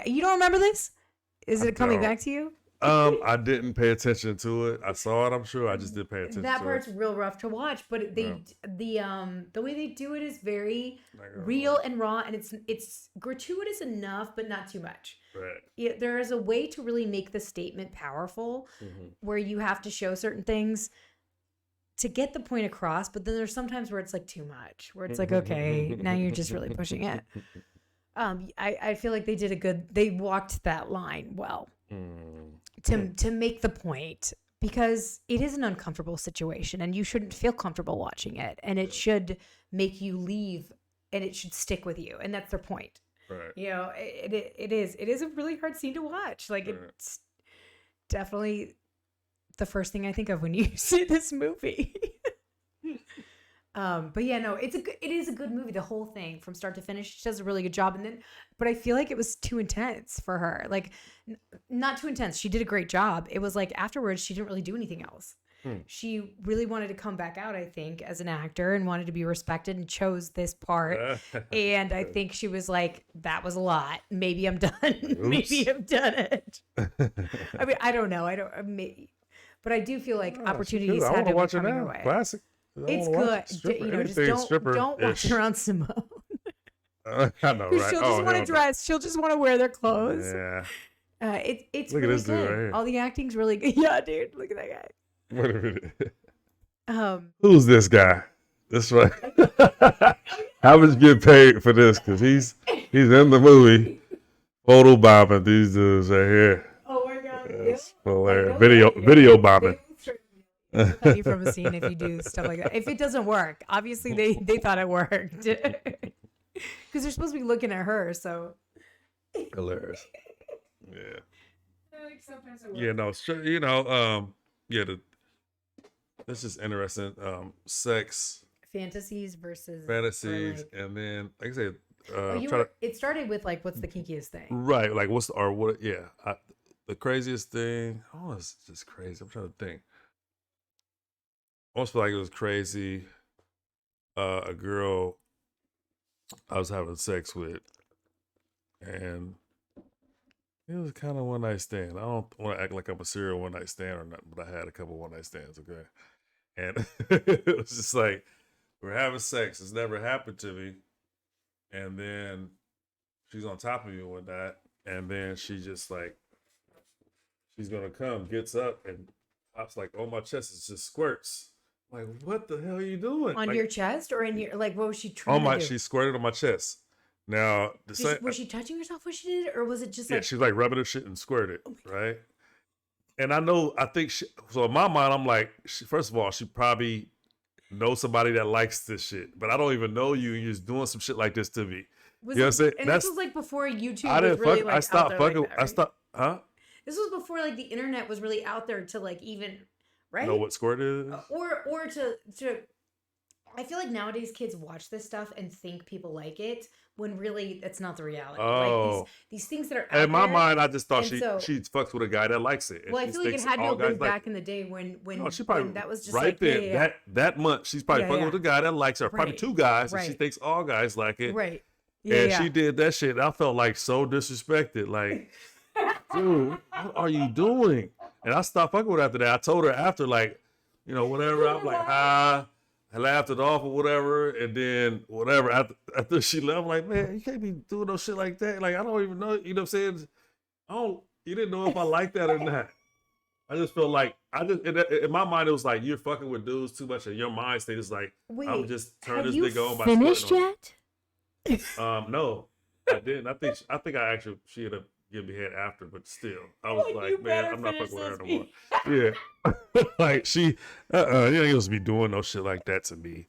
Speaker 2: you don't remember this? Is
Speaker 1: I
Speaker 2: it coming
Speaker 1: don't.
Speaker 2: back to you?
Speaker 1: I didn't pay attention to it. I saw it. I'm sure. I just didn't pay attention.
Speaker 2: That
Speaker 1: to
Speaker 2: part's
Speaker 1: it.
Speaker 2: real rough to watch, but the way they do it is very
Speaker 1: Like,
Speaker 2: real and raw, and it's gratuitous enough, but not too much.
Speaker 1: Right.
Speaker 2: There is a way to really make the statement powerful, where you have to show certain things to get the point across, but then there's sometimes where it's like too much, where it's like, okay, now you're just really pushing it. I feel like they walked that line well to make the point, because it is an uncomfortable situation and you shouldn't feel comfortable watching it, and it should make you leave and it should stick with you, and that's their point.
Speaker 1: Right.
Speaker 2: You know, it is a really hard scene to watch. Like it's definitely the first thing I think of when you see this movie. But yeah, no, it is a good movie. The whole thing from start to finish, she does a really good job. But I feel like it was too intense for her. Like, not too intense. She did a great job. It was like afterwards, she didn't really do anything else. She really wanted to come back out, I think, as an actor, and wanted to be respected, and chose this part. And I think she was like, that was a lot. Maybe I'm done. Maybe I've done it. I mean, I don't know. But I do feel like opportunities had to be coming her way.
Speaker 1: Classic.
Speaker 2: It's good. You know, just don't watch her on Simone.
Speaker 1: I know, right?
Speaker 2: She'll just want to dress. She'll just want to wear their clothes.
Speaker 1: Yeah.
Speaker 2: It's
Speaker 1: Look
Speaker 2: really
Speaker 1: at this dude
Speaker 2: good.
Speaker 1: right here.
Speaker 2: All the acting's really good. Yeah, dude. Look at that guy.
Speaker 1: Wait a minute. Who's this guy? This right. How much get paid for this? Because he's in the movie. Photo bombing these dudes right here.
Speaker 2: Oh my god.
Speaker 1: That's hilarious. Video bombing.
Speaker 2: They'll cut you from a scene if you do stuff like that. If it doesn't work, obviously they thought it worked, because they're supposed to be looking at her. So
Speaker 1: Hilarious. Yeah.
Speaker 2: like sometimes it works.
Speaker 1: Yeah. No. Sure. You know. Yeah. This is interesting. Sex,
Speaker 2: Fantasies versus
Speaker 1: fantasies,
Speaker 2: like,
Speaker 1: and then like I said,
Speaker 2: it started with like, what's the kinkiest thing?
Speaker 1: right. Like what? Yeah. The craziest thing. Oh, it's just crazy. I'm trying to think. I almost feel like it was crazy. A girl I was having sex with, and it was kind of one night stand. I don't want to act like I'm a serial one night stand or nothing, but I had a couple one night stands. Okay, and it was just like we're having sex. It's never happened to me, and then she's on top of me with that, and then she just like she's gonna come, gets up, and pops like on my chest. It just squirts. Like, what the hell are you doing?
Speaker 2: On
Speaker 1: like,
Speaker 2: your chest or in your, like, what was she trying to do?
Speaker 1: she squirted on my chest. Now,
Speaker 2: Was she touching herself when she did it, or was it just like?
Speaker 1: Yeah, she was like rubbing her shit and squirted, right? And I think so in my mind, I'm like, first of all, she probably knows somebody that likes this shit, but I don't even know you, and you're just doing some shit like this to me. You know what I'm saying?
Speaker 2: And this was like before YouTube
Speaker 1: I
Speaker 2: was
Speaker 1: didn't
Speaker 2: really
Speaker 1: fuck.
Speaker 2: like
Speaker 1: I stopped
Speaker 2: out there
Speaker 1: fucking.
Speaker 2: like that,
Speaker 1: I
Speaker 2: right?
Speaker 1: stopped. Huh?
Speaker 2: This was before like the internet was really out there to like even, right?
Speaker 1: Know what squirt is?
Speaker 2: Or to I feel like nowadays kids watch this stuff and think people like it when really that's not the reality.
Speaker 1: Oh.
Speaker 2: Like these things that are out
Speaker 1: In my
Speaker 2: there,
Speaker 1: mind, I just thought
Speaker 2: and
Speaker 1: she fucks with a guy that likes it. and
Speaker 2: well, I
Speaker 1: she
Speaker 2: feel like it
Speaker 1: thinks
Speaker 2: had to
Speaker 1: all
Speaker 2: have been
Speaker 1: guys like
Speaker 2: back in the day when
Speaker 1: No, she probably
Speaker 2: when that was just
Speaker 1: right
Speaker 2: like
Speaker 1: there.
Speaker 2: yeah.
Speaker 1: That month, she's probably
Speaker 2: Yeah,
Speaker 1: fucking
Speaker 2: yeah.
Speaker 1: with a guy that likes her. Probably
Speaker 2: Right.
Speaker 1: two guys, and she
Speaker 2: Right.
Speaker 1: thinks all guys like it.
Speaker 2: Right.
Speaker 1: And
Speaker 2: Yeah.
Speaker 1: she did that shit. I felt like so disrespected. Like, dude, what are you doing? And I stopped fucking with her after that. I told her after, like, you know, whatever. I'm like, I laughed it off or whatever. And then whatever. After she left, I'm like, man, you can't be doing no shit like that. Like, I don't even know. You know what I'm saying? I don't. You didn't know if I like that or not. I just feel like in my mind it was like you're fucking with dudes too much, and your mind state is like I'm
Speaker 2: Wait,
Speaker 1: just turn
Speaker 2: have
Speaker 1: this
Speaker 2: you
Speaker 1: nigga on by
Speaker 2: finished
Speaker 1: squirting on
Speaker 2: yet?
Speaker 1: him. No, I didn't. I think I actually she ended up giving me head after, but still, I was
Speaker 2: Oh, you
Speaker 1: like, man,
Speaker 2: better
Speaker 1: I'm not
Speaker 2: finish
Speaker 1: fucking with her
Speaker 2: this,
Speaker 1: no more. Yeah, like she, you ain't supposed to be doing no shit like that to me.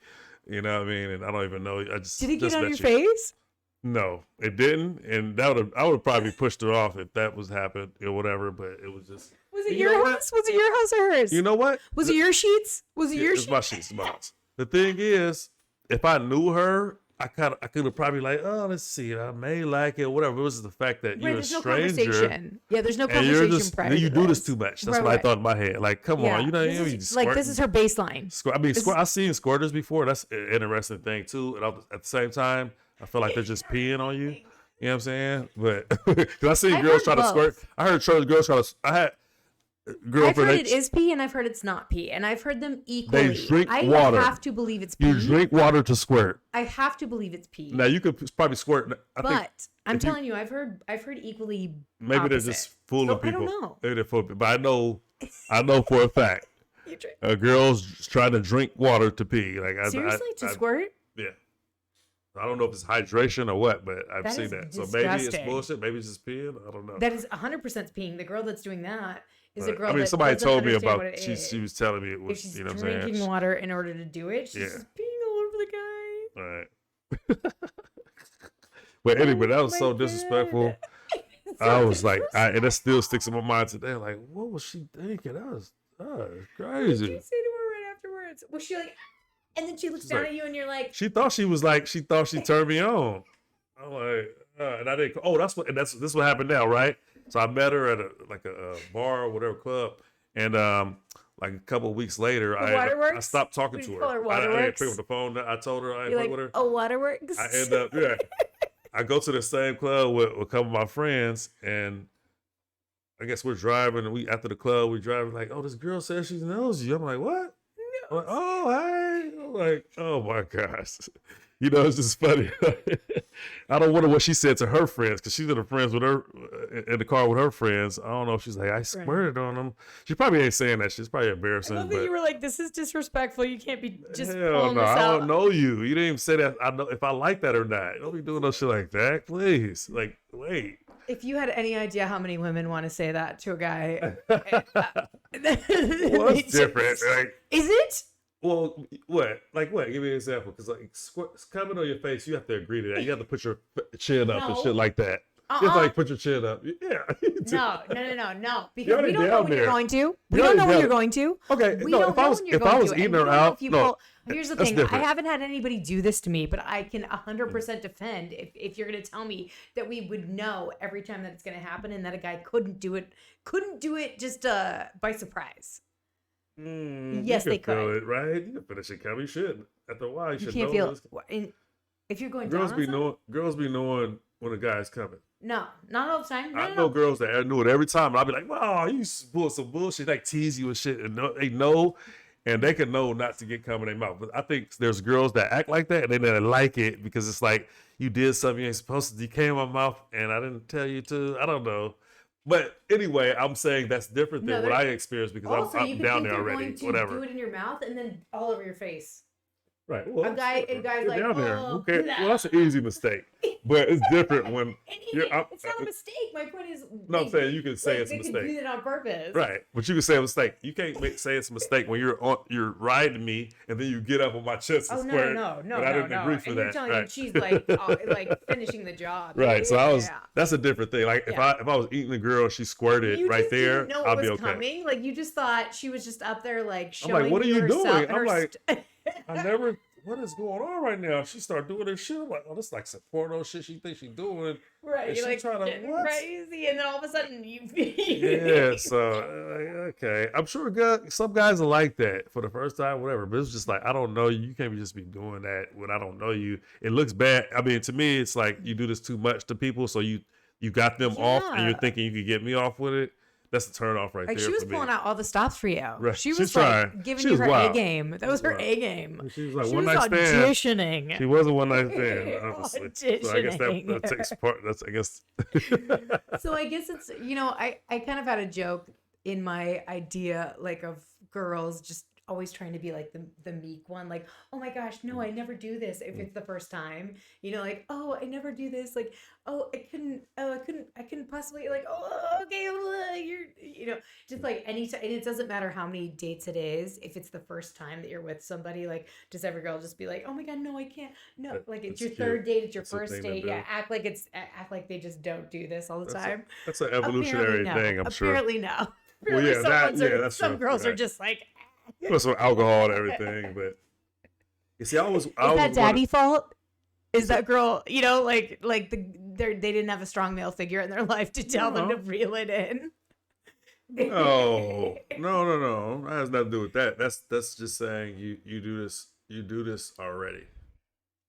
Speaker 1: You know what I mean? And I don't even know. I just
Speaker 2: Did it get
Speaker 1: just
Speaker 2: on
Speaker 1: met
Speaker 2: your
Speaker 1: you.
Speaker 2: face?
Speaker 1: No, it didn't, and I would probably pushed her off if that was happened or whatever. But it was just.
Speaker 2: Was it
Speaker 1: You know
Speaker 2: your
Speaker 1: what?
Speaker 2: house? Was it your house or hers?
Speaker 1: You know what?
Speaker 2: Was it your sheets? Was it
Speaker 1: Yeah,
Speaker 2: your
Speaker 1: it's my
Speaker 2: sheets?
Speaker 1: sheets, my house. The thing is, if I knew her, I could have probably like, oh, let's see, I may like it, whatever. It was just the fact that
Speaker 2: Right,
Speaker 1: you're a
Speaker 2: there's no
Speaker 1: stranger,
Speaker 2: conversation. Yeah, there's no
Speaker 1: and you're
Speaker 2: conversation
Speaker 1: just
Speaker 2: prior
Speaker 1: then you
Speaker 2: to
Speaker 1: do this too much. That's
Speaker 2: Right,
Speaker 1: what I
Speaker 2: right.
Speaker 1: thought in my head. Like, come
Speaker 2: Yeah,
Speaker 1: on, you know,
Speaker 2: this
Speaker 1: you
Speaker 2: is,
Speaker 1: just
Speaker 2: like this is her baseline.
Speaker 1: I mean,
Speaker 2: this-
Speaker 1: I've seen squirters before. That's an interesting thing too. And at the same time, I feel like they're just peeing on you. You know what I'm saying? But because I seen
Speaker 2: I've
Speaker 1: girls
Speaker 2: heard
Speaker 1: try to squirt.
Speaker 2: both.
Speaker 1: I heard girls try to. I had
Speaker 2: I've
Speaker 1: girlfriend.
Speaker 2: heard it is pee and I've heard it's not pee, and I've heard them equally.
Speaker 1: drink
Speaker 2: I
Speaker 1: water.
Speaker 2: have to believe it's pee.
Speaker 1: You drink water to squirt.
Speaker 2: I have to believe it's pee.
Speaker 1: Now you could probably squirt. I think
Speaker 2: But I'm
Speaker 1: if you-
Speaker 2: telling you, I've heard equally.
Speaker 1: maybe they're
Speaker 2: opposite.
Speaker 1: just fooling
Speaker 2: So,
Speaker 1: people.
Speaker 2: I don't know.
Speaker 1: Maybe they're fooling people. But I know for a fact,
Speaker 2: You drink.
Speaker 1: a girl's trying to drink water to pee. Like
Speaker 2: Seriously, to squirt?
Speaker 1: Yeah. I don't know if it's hydration or what, but I've
Speaker 2: That
Speaker 1: seen
Speaker 2: is
Speaker 1: that. So maybe it's
Speaker 2: disgusting.
Speaker 1: bullshit. Maybe it's just peeing. I don't know.
Speaker 2: That is 100% peeing. The girl that's doing that is a
Speaker 1: Right.
Speaker 2: girl.
Speaker 1: I mean,
Speaker 2: that
Speaker 1: somebody
Speaker 2: doesn't
Speaker 1: told me
Speaker 2: understand
Speaker 1: about.
Speaker 2: what it is.
Speaker 1: She was telling me it
Speaker 2: If
Speaker 1: was.
Speaker 2: she's
Speaker 1: You know what I'm
Speaker 2: drinking
Speaker 1: saying?
Speaker 2: water in order to do it, she's
Speaker 1: Yeah.
Speaker 2: just peeing all over the guy.
Speaker 1: All right. But anyway, that was
Speaker 2: Oh
Speaker 1: so
Speaker 2: my
Speaker 1: disrespectful.
Speaker 2: God. It's
Speaker 1: I
Speaker 2: so
Speaker 1: was like,
Speaker 2: disrespectful.
Speaker 1: and that still sticks in my mind today. Like, what was she thinking? That was
Speaker 2: What did
Speaker 1: crazy.
Speaker 2: you say to her right afterwards? Was she like, and then she looks
Speaker 1: She's
Speaker 2: down
Speaker 1: like-
Speaker 2: at you and you're like,
Speaker 1: She thought she turned me on. I'm like, and I didn't. Oh, this is what happened now, right? So I met her at a bar or whatever club, and like a couple of weeks later, I
Speaker 2: Waterworks?
Speaker 1: stopped talking
Speaker 2: We
Speaker 1: to
Speaker 2: call
Speaker 1: her.
Speaker 2: her
Speaker 1: I didn't
Speaker 2: Waterworks?
Speaker 1: pick up the phone. I told her I ain't
Speaker 2: you're
Speaker 1: fuck
Speaker 2: like,
Speaker 1: with her.
Speaker 2: oh, waterworks.
Speaker 1: I end up, yeah. I go to the same club with a couple of my friends, and I guess we're driving, and after the club, we're driving like, oh, this girl says she knows you. I'm like, what? I'm like, oh, hey. I'm like, oh my gosh. You know, it's just funny. I don't wonder what she said to her friends, because she's in the friends with her in the car with her friends. I don't know if she's like, I squirted on them. She probably ain't saying that. She's probably
Speaker 2: I
Speaker 1: embarrassing.
Speaker 2: love that
Speaker 1: But
Speaker 2: you were like, this is disrespectful. You can't be just
Speaker 1: hell
Speaker 2: pulling
Speaker 1: no,
Speaker 2: this
Speaker 1: I
Speaker 2: out.
Speaker 1: don't know you. You didn't even say that. I know if I like that or not. Don't be doing no shit like that, please. Like, wait.
Speaker 2: If you had any idea how many women want to say that to a guy,
Speaker 1: Well, it's different. Like,
Speaker 2: Is it?
Speaker 1: well, what? Like what? Give me an example. Because like coming on your face, you have to agree to that. You have to put your chin up and
Speaker 2: No.
Speaker 1: shit like that. You have to
Speaker 2: Uh-uh.
Speaker 1: like put your chin up. Yeah. you do.
Speaker 2: No. Because
Speaker 1: You're
Speaker 2: we don't know
Speaker 1: down
Speaker 2: when you're
Speaker 1: there.
Speaker 2: going to.
Speaker 1: You're
Speaker 2: We don't know when
Speaker 1: down-
Speaker 2: you're going to.
Speaker 1: Okay.
Speaker 2: We
Speaker 1: no,
Speaker 2: don't
Speaker 1: if
Speaker 2: know
Speaker 1: I was
Speaker 2: when you're
Speaker 1: if
Speaker 2: going
Speaker 1: I was
Speaker 2: to.
Speaker 1: eating
Speaker 2: And we
Speaker 1: her
Speaker 2: don't know
Speaker 1: out,
Speaker 2: if you
Speaker 1: no.
Speaker 2: pull- Here's the
Speaker 1: that's
Speaker 2: thing. I
Speaker 1: different.
Speaker 2: haven't had anybody do this to me, but I can 100% defend if you're going to tell me that we would know every time that it's going to happen and that a guy couldn't do it just by surprise. Yes,
Speaker 1: you
Speaker 2: they
Speaker 1: can feel
Speaker 2: could.
Speaker 1: it, right? You can finish it coming. You should. After a while, you
Speaker 2: You
Speaker 1: should
Speaker 2: can't
Speaker 1: know
Speaker 2: feel
Speaker 1: this.
Speaker 2: if you're going
Speaker 1: Girls
Speaker 2: down
Speaker 1: be
Speaker 2: on
Speaker 1: knowing. Girls be knowing when a guy's coming.
Speaker 2: No, not all the time. No,
Speaker 1: I
Speaker 2: no,
Speaker 1: know
Speaker 2: no.
Speaker 1: girls that knew it every time. And I'll be like, "Wow, you pull some bullshit." Like tease you and shit, and they know, and they can know not to get cum in their mouth. But I think there's girls that act like that, and they don't like it because it's like you did something you ain't supposed to. You came in my mouth, and I didn't tell you to. I don't know. But anyway, I'm saying that's different than
Speaker 2: No,
Speaker 1: what
Speaker 2: there-
Speaker 1: I experienced because
Speaker 2: Also, you
Speaker 1: I'm
Speaker 2: could
Speaker 1: down
Speaker 2: think
Speaker 1: there
Speaker 2: you're
Speaker 1: already.
Speaker 2: going to
Speaker 1: Whatever.
Speaker 2: do it in your mouth and then all over your face.
Speaker 1: Right. Well,
Speaker 2: A guy's
Speaker 1: you're
Speaker 2: like,
Speaker 1: down there.
Speaker 2: "Oh,
Speaker 1: Who cares?
Speaker 2: blah."
Speaker 1: Well, that's an easy mistake, but it's different when
Speaker 2: It's not a mistake. My point is,
Speaker 1: No, I'm saying you can say it's a
Speaker 2: they could
Speaker 1: mistake.
Speaker 2: do it on purpose.
Speaker 1: right. But you can say a mistake. You can't say it's a mistake when you're riding me and then you get up on my chest and
Speaker 2: Oh no,
Speaker 1: squirt.
Speaker 2: no, no,
Speaker 1: But I
Speaker 2: no,
Speaker 1: didn't
Speaker 2: no.
Speaker 1: agree for
Speaker 2: And
Speaker 1: that.
Speaker 2: you're telling
Speaker 1: right.
Speaker 2: me she's like finishing the job.
Speaker 1: Right. So
Speaker 2: Yeah.
Speaker 1: that's a different thing. Like if
Speaker 2: Yeah.
Speaker 1: I was eating a girl, she squirted
Speaker 2: You
Speaker 1: right
Speaker 2: just
Speaker 1: there,
Speaker 2: didn't know
Speaker 1: I'll
Speaker 2: it
Speaker 1: be
Speaker 2: was
Speaker 1: okay.
Speaker 2: coming. Like you just thought she was just up there like
Speaker 1: I'm
Speaker 2: showing
Speaker 1: like, what are you
Speaker 2: herself
Speaker 1: doing?
Speaker 2: and
Speaker 1: I'm
Speaker 2: her
Speaker 1: like, I never. What is going on right now? She started doing her shit. I'm like, oh, this is like some porno shit she thinks she's doing.
Speaker 2: right.
Speaker 1: Is
Speaker 2: You're
Speaker 1: she
Speaker 2: like
Speaker 1: trying to-
Speaker 2: getting
Speaker 1: what?
Speaker 2: crazy, and then all of a sudden you.
Speaker 1: Yeah, so okay. I'm sure some guys are like that for the first time, whatever. But it's just like I don't know you. You can't just be doing that when I don't know you. It looks bad. I mean, to me, it's like you do this too much to people, so you got them off, and you're
Speaker 2: Yeah.
Speaker 1: thinking you could get me off with it. that's the turn off right
Speaker 2: Like
Speaker 1: there.
Speaker 2: she was
Speaker 1: for me.
Speaker 2: pulling out all the stops for you.
Speaker 1: Right.
Speaker 2: She
Speaker 1: She's
Speaker 2: was
Speaker 1: trying.
Speaker 2: like giving
Speaker 1: She
Speaker 2: you
Speaker 1: was
Speaker 2: her A
Speaker 1: wild.
Speaker 2: game. That was her
Speaker 1: wild.
Speaker 2: A game.
Speaker 1: She was like
Speaker 2: She
Speaker 1: one
Speaker 2: was
Speaker 1: night stand.
Speaker 2: auditioning.
Speaker 1: She was a one night stand, obviously. So I guess that
Speaker 2: Auditioning.
Speaker 1: takes part. That's I guess.
Speaker 2: So I guess it's, I kind of had a joke in my idea like of girls just always trying to be like the meek one, like, oh my gosh, no, I never do this if it's the first time, like, oh, I never do this, like, oh, I couldn't possibly, like, oh, okay, you're just like any time. And it doesn't matter how many dates it is, if it's the first time that you're with somebody, like, does every girl just be like, oh my god, no, I can't, no, like it's your
Speaker 1: cute.
Speaker 2: third date, it's your
Speaker 1: That's a
Speaker 2: first
Speaker 1: thing to
Speaker 2: date,
Speaker 1: do.
Speaker 2: yeah, act like they just don't do this all the time.
Speaker 1: That's an evolutionary
Speaker 2: Apparently no.
Speaker 1: thing, I'm sure.
Speaker 2: Apparently no.
Speaker 1: Well,
Speaker 2: Apparently
Speaker 1: yeah, that's
Speaker 2: some
Speaker 1: true.
Speaker 2: girls are
Speaker 1: Right.
Speaker 2: just like,
Speaker 1: With some alcohol and everything, but you see, I always
Speaker 2: is that daddy fault? Is that girl, they didn't have a strong male figure in their life to tell them to reel it in?
Speaker 1: No. That has nothing to do with that. That's just saying you do this already.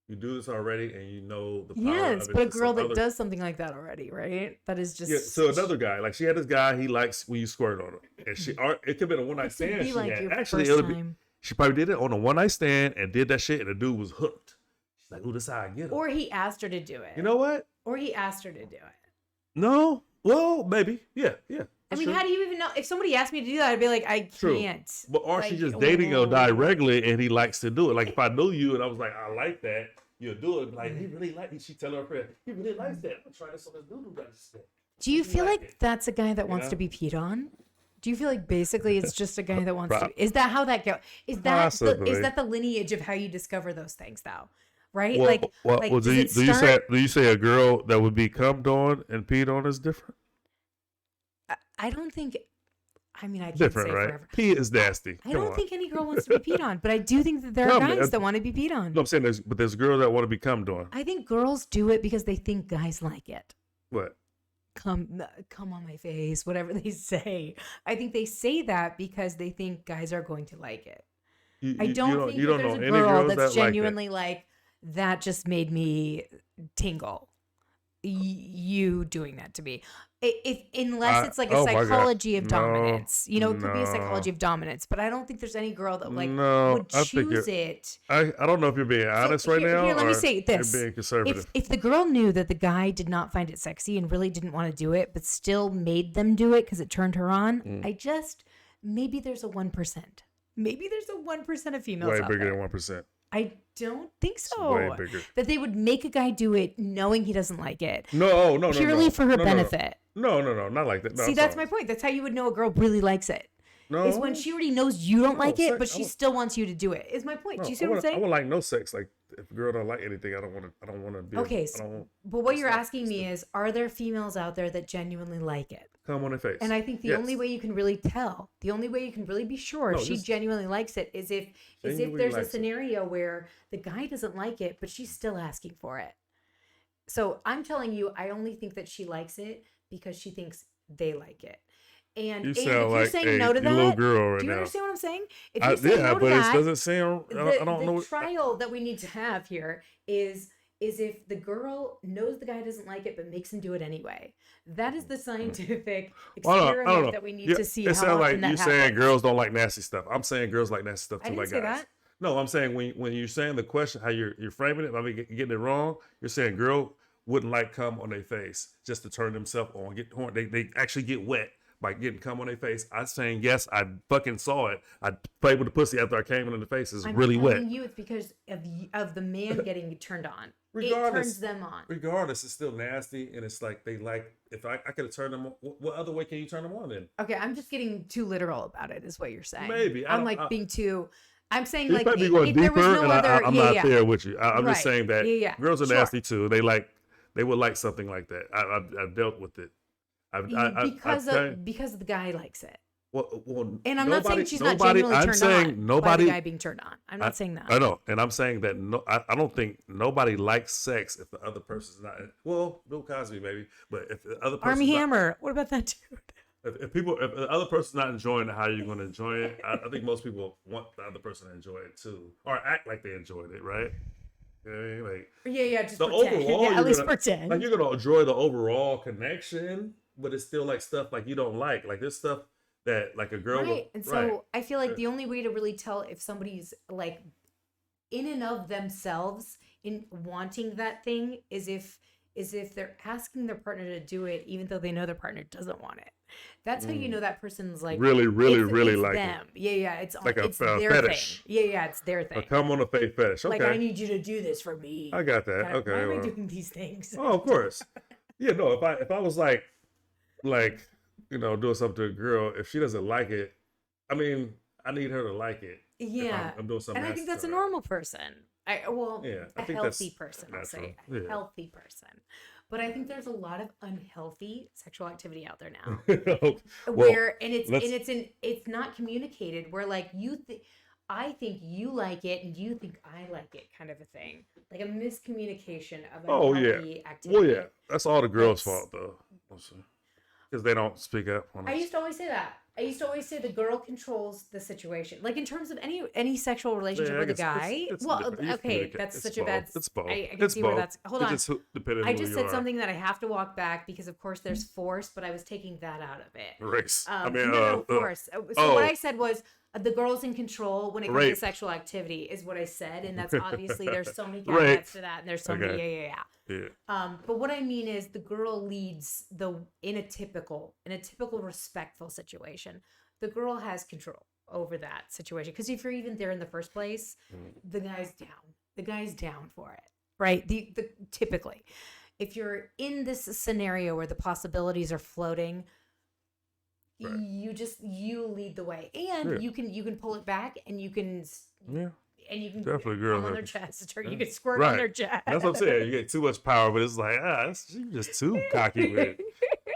Speaker 1: You do this already, and you know the power
Speaker 2: Yes,
Speaker 1: of it.
Speaker 2: but a
Speaker 1: to
Speaker 2: girl
Speaker 1: some
Speaker 2: that
Speaker 1: other-
Speaker 2: does something like that already, right? That is just
Speaker 1: Yeah, so another guy, like she had this guy he likes when you squirt on him, and it could have been a one night
Speaker 2: It could
Speaker 1: stand.
Speaker 2: be
Speaker 1: She
Speaker 2: like
Speaker 1: had.
Speaker 2: your
Speaker 1: Actually,
Speaker 2: first
Speaker 1: it'll be,
Speaker 2: time.
Speaker 1: she probably did it on a one night stand and did that shit, and the dude was hooked. She's like, "Ooh, this is how I get him."
Speaker 2: Or he asked her to do it.
Speaker 1: You know what?
Speaker 2: Or he asked her to do it.
Speaker 1: No. Well, maybe. Yeah.
Speaker 2: I
Speaker 1: That's
Speaker 2: mean,
Speaker 1: true.
Speaker 2: how do you even know? If somebody asked me to do that, I'd be like, I
Speaker 1: True.
Speaker 2: can't.
Speaker 1: But or she
Speaker 2: Like,
Speaker 1: just dating
Speaker 2: oh.
Speaker 1: a guy regularly and he likes to do it. Like if I knew you and I was like, I like that, you'll do it. Like he really like it. She tell her friend, he really likes that. I'm gonna try this on this dude guy.
Speaker 2: Do you feel
Speaker 1: like
Speaker 2: like
Speaker 1: it.
Speaker 2: that's a guy that wants
Speaker 1: know?
Speaker 2: to be peed on? Do you feel like basically it's just a guy that wants
Speaker 1: Pro-
Speaker 2: to? Is that how that goes? Is
Speaker 1: Possibly.
Speaker 2: that the lineage of how you discover those things, though? Right?
Speaker 1: Well,
Speaker 2: like
Speaker 1: do
Speaker 2: does
Speaker 1: you
Speaker 2: it
Speaker 1: do you say
Speaker 2: start-
Speaker 1: do you say a girl that would be cummed on and peed on is different?
Speaker 2: I don't think. I mean, I can't
Speaker 1: Different,
Speaker 2: say
Speaker 1: right?
Speaker 2: forever.
Speaker 1: Pee is nasty.
Speaker 2: I
Speaker 1: Come
Speaker 2: don't
Speaker 1: on.
Speaker 2: think any girl wants to be peed on, but I do think that there
Speaker 1: No,
Speaker 2: are
Speaker 1: man,
Speaker 2: guys that want to be peed on.
Speaker 1: No, I'm saying there's girls that want to be cummed on.
Speaker 2: I think girls do it because they think guys like it.
Speaker 1: What?
Speaker 2: Come on my face, whatever they say. I think they say that because they think guys are going to like it. I don't think that there's a girl that's genuinely like that just made me tingle. You doing that to me. Unless it's like a
Speaker 1: oh my God.
Speaker 2: psychology of
Speaker 1: No,
Speaker 2: dominance. It could be a
Speaker 1: no.
Speaker 2: psychology of dominance, but I don't think there's any girl that like
Speaker 1: No,
Speaker 2: would
Speaker 1: I think
Speaker 2: choose it.
Speaker 1: I don't know if you're being honest right now.
Speaker 2: Here, let me
Speaker 1: or
Speaker 2: say this.
Speaker 1: You're being conservative.
Speaker 2: If the girl knew that the guy did not find it sexy and really didn't want to do it, but still made them do it because it turned her on, maybe there's a 1%. Maybe there's a 1% of females
Speaker 1: Way
Speaker 2: out
Speaker 1: bigger
Speaker 2: there.
Speaker 1: than 1%.
Speaker 2: I don't think so.
Speaker 1: Way bigger.
Speaker 2: That they would make a guy do it knowing he doesn't like it.
Speaker 1: No,
Speaker 2: Purely for her
Speaker 1: No.
Speaker 2: benefit.
Speaker 1: No, not like that. No,
Speaker 2: See,
Speaker 1: I'm
Speaker 2: that's
Speaker 1: sorry.
Speaker 2: my point. That's how you would know a girl really likes it.
Speaker 1: No,
Speaker 2: Is when she already knows you don't like it,
Speaker 1: sex-
Speaker 2: but she still wants you to do it. Is my point. Do you see what I'm
Speaker 1: I
Speaker 2: saying?
Speaker 1: would like no sex. Like if a girl don't like anything, I don't want to be.
Speaker 2: Okay, but what you're
Speaker 1: not-
Speaker 2: asking me is, are there females out there that genuinely like it?
Speaker 1: come on their face.
Speaker 2: And I think the only way you can really tell, the only way you can really be sure if
Speaker 1: No,
Speaker 2: she
Speaker 1: just-
Speaker 2: genuinely likes it is if
Speaker 1: Genuinely
Speaker 2: there's a
Speaker 1: likes it.
Speaker 2: scenario where the guy doesn't like it, but she's still asking for it. So I'm telling you, I only think that she likes it because she thinks they like it. And
Speaker 1: You
Speaker 2: if
Speaker 1: sound
Speaker 2: you're
Speaker 1: like
Speaker 2: saying
Speaker 1: a
Speaker 2: no to that,
Speaker 1: little girl right
Speaker 2: do you
Speaker 1: now.
Speaker 2: understand what I'm saying? If you say no to
Speaker 1: but
Speaker 2: that,
Speaker 1: it doesn't sound. I don't know.
Speaker 2: the trial that we need to have here is if the girl knows the guy doesn't like it but makes him do it anyway. That is the scientific
Speaker 1: I
Speaker 2: experiment
Speaker 1: don't know.
Speaker 2: that we need
Speaker 1: Yeah,
Speaker 2: to see.
Speaker 1: It
Speaker 2: How
Speaker 1: sounds
Speaker 2: often
Speaker 1: like
Speaker 2: that
Speaker 1: you saying
Speaker 2: happens.
Speaker 1: girls don't like nasty stuff. I'm saying girls like nasty stuff
Speaker 2: I
Speaker 1: too,
Speaker 2: didn't
Speaker 1: like
Speaker 2: say
Speaker 1: guys.
Speaker 2: that.
Speaker 1: No, I'm saying when you're saying the question, how you're framing it, if I'm getting it wrong, you're saying girl wouldn't like cum on their face just to turn themselves on, get horny. They actually get wet by getting cum on their face. I'm saying yes, I fucking saw it. I played with the pussy after I came in the face. It's
Speaker 2: I'm
Speaker 1: really wet.
Speaker 2: telling you, it's because of the man getting turned on. It
Speaker 1: Regardless,
Speaker 2: turns them on.
Speaker 1: Regardless, it's still nasty, and it's like they like. If I could have turned them on, what other way can you turn them on then?
Speaker 2: Okay, I'm just getting too literal about it, is what you're saying.
Speaker 1: Maybe. I
Speaker 2: I'm
Speaker 1: don't-
Speaker 2: like being too. I'm saying
Speaker 1: You
Speaker 2: like
Speaker 1: might be
Speaker 2: if
Speaker 1: going
Speaker 2: there was
Speaker 1: deeper,
Speaker 2: no
Speaker 1: and
Speaker 2: other,
Speaker 1: I'm not there with you. I'm just
Speaker 2: Right.
Speaker 1: saying that
Speaker 2: Yeah.
Speaker 1: girls are
Speaker 2: Sure.
Speaker 1: nasty too. They would like something like that. I've dealt with it.
Speaker 2: because the guy likes it.
Speaker 1: Well,
Speaker 2: And I'm not saying she's not
Speaker 1: nobody-
Speaker 2: genuinely
Speaker 1: I'm
Speaker 2: turned
Speaker 1: saying
Speaker 2: on
Speaker 1: nobody,
Speaker 2: by the guy being turned on. I'm not saying that.
Speaker 1: I know, and I'm saying that I don't think nobody likes sex if the other person's not. Well, Bill Cosby maybe, but if the other person's
Speaker 2: Army
Speaker 1: not,
Speaker 2: Hammer. What about that dude?
Speaker 1: if the other person's not enjoying it, how are you going to enjoy it? I think most people want the other person to enjoy it too, or act like they enjoyed it, right? You know what I mean? Like
Speaker 2: Yeah, just
Speaker 1: the
Speaker 2: pretend.
Speaker 1: overall,
Speaker 2: Yeah,
Speaker 1: you're
Speaker 2: at least
Speaker 1: gonna,
Speaker 2: pretend.
Speaker 1: like you're gonna enjoy the overall connection. but it's still like stuff like you don't like there's stuff that like a girl will,
Speaker 2: Right. And so
Speaker 1: right.
Speaker 2: I feel like the only way to really tell if somebody's like in and of themselves in wanting that thing is if they're asking their partner to do it even though they know their partner doesn't want it. That's how you know that person's like
Speaker 1: Really, really, really
Speaker 2: it's
Speaker 1: like
Speaker 2: them.
Speaker 1: it.
Speaker 2: Yeah, it's
Speaker 1: Like a
Speaker 2: it's their
Speaker 1: fetish.
Speaker 2: thing. Yeah, it's their
Speaker 1: A
Speaker 2: thing.
Speaker 1: come on a faith fetish. Okay.
Speaker 2: Like I need you to do this for me.
Speaker 1: I got that.
Speaker 2: Kinda,
Speaker 1: Okay.
Speaker 2: why am I
Speaker 1: Well.
Speaker 2: doing these things?
Speaker 1: Oh, of course. Yeah, no, if I was like you know, doing something to a girl, if she doesn't like it, I mean, I need her to like it. If
Speaker 2: Yeah.
Speaker 1: I'm doing something
Speaker 2: And I think that's
Speaker 1: to
Speaker 2: a
Speaker 1: her.
Speaker 2: normal person. I
Speaker 1: Yeah, I
Speaker 2: a
Speaker 1: think
Speaker 2: healthy
Speaker 1: that's
Speaker 2: person, I'll
Speaker 1: natural.
Speaker 2: say. A
Speaker 1: Yeah.
Speaker 2: healthy person. But I think there's a lot of unhealthy sexual activity out there now.
Speaker 1: Well,
Speaker 2: Where and
Speaker 1: let's
Speaker 2: it's not communicated where like I think you like it and you think I like it kind of a thing. Like a miscommunication of
Speaker 1: Oh yeah.
Speaker 2: unhealthy activity.
Speaker 1: Well, yeah. That's all the girls'
Speaker 2: It's-
Speaker 1: fault though. Because they don't speak up on
Speaker 2: I
Speaker 1: it.
Speaker 2: used to always say that. I used to always say the girl controls the situation. Like in terms of any sexual relationship
Speaker 1: Yeah, I
Speaker 2: with a
Speaker 1: guess it's-
Speaker 2: guy.
Speaker 1: it's
Speaker 2: Well,
Speaker 1: different. You
Speaker 2: okay,
Speaker 1: communicate.
Speaker 2: that's
Speaker 1: It's
Speaker 2: such a bad.
Speaker 1: both. It's both.
Speaker 2: I can
Speaker 1: It's
Speaker 2: see where
Speaker 1: both.
Speaker 2: that's. Hold
Speaker 1: It
Speaker 2: on.
Speaker 1: just depending
Speaker 2: I
Speaker 1: on
Speaker 2: just
Speaker 1: who
Speaker 2: said
Speaker 1: you are.
Speaker 2: something that I have to walk back because, of course, there's force, but I was taking that out of it.
Speaker 1: Race. I mean,
Speaker 2: no, force. So
Speaker 1: oh.
Speaker 2: what I said was the girl's in control when it comes to
Speaker 1: Rape.
Speaker 2: sexual activity is what I said, and that's obviously there's so many
Speaker 1: Rape.
Speaker 2: caveats to that, and there's so
Speaker 1: Okay.
Speaker 2: many yeah.
Speaker 1: Yeah.
Speaker 2: But what I mean is the girl leads in a typical respectful situation. The girl has control over that situation because if you're even there in the first place, the guy's down. The guy's down for it, right? The typically, if you're in this scenario where the possibilities are floating,
Speaker 1: Right.
Speaker 2: you lead the way, and
Speaker 1: Yeah.
Speaker 2: you can pull it back, and you can
Speaker 1: Yeah.
Speaker 2: and you can
Speaker 1: Definitely girls
Speaker 2: come on
Speaker 1: have-
Speaker 2: their chest, or
Speaker 1: yeah.
Speaker 2: you can squirt
Speaker 1: Right.
Speaker 2: on their chest.
Speaker 1: That's what I'm saying. You get too much power, but it's like, she's just too cocky with it.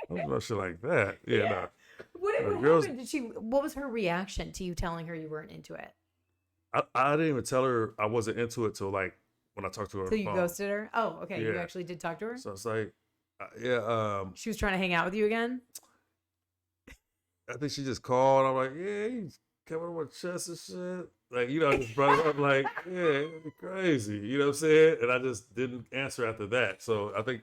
Speaker 1: I don't know shit like that. Yeah,
Speaker 2: Yeah.
Speaker 1: no.
Speaker 2: What
Speaker 1: girls-
Speaker 2: happened? What was her reaction to you telling her you weren't into it?
Speaker 1: I didn't even tell her I wasn't into it till like when I talked to her on
Speaker 2: So
Speaker 1: the
Speaker 2: you
Speaker 1: phone.
Speaker 2: ghosted her? Oh, okay. You
Speaker 1: Yeah.
Speaker 2: actually did talk to her?
Speaker 1: So it's like, yeah,
Speaker 2: She was trying to hang out with you again?
Speaker 1: I think she just called. I'm like, yeah, he's coming on my chest and shit. Like, you know, I just brought it up like, yeah, it'd be crazy. You know what I'm saying? And I just didn't answer after that. So I think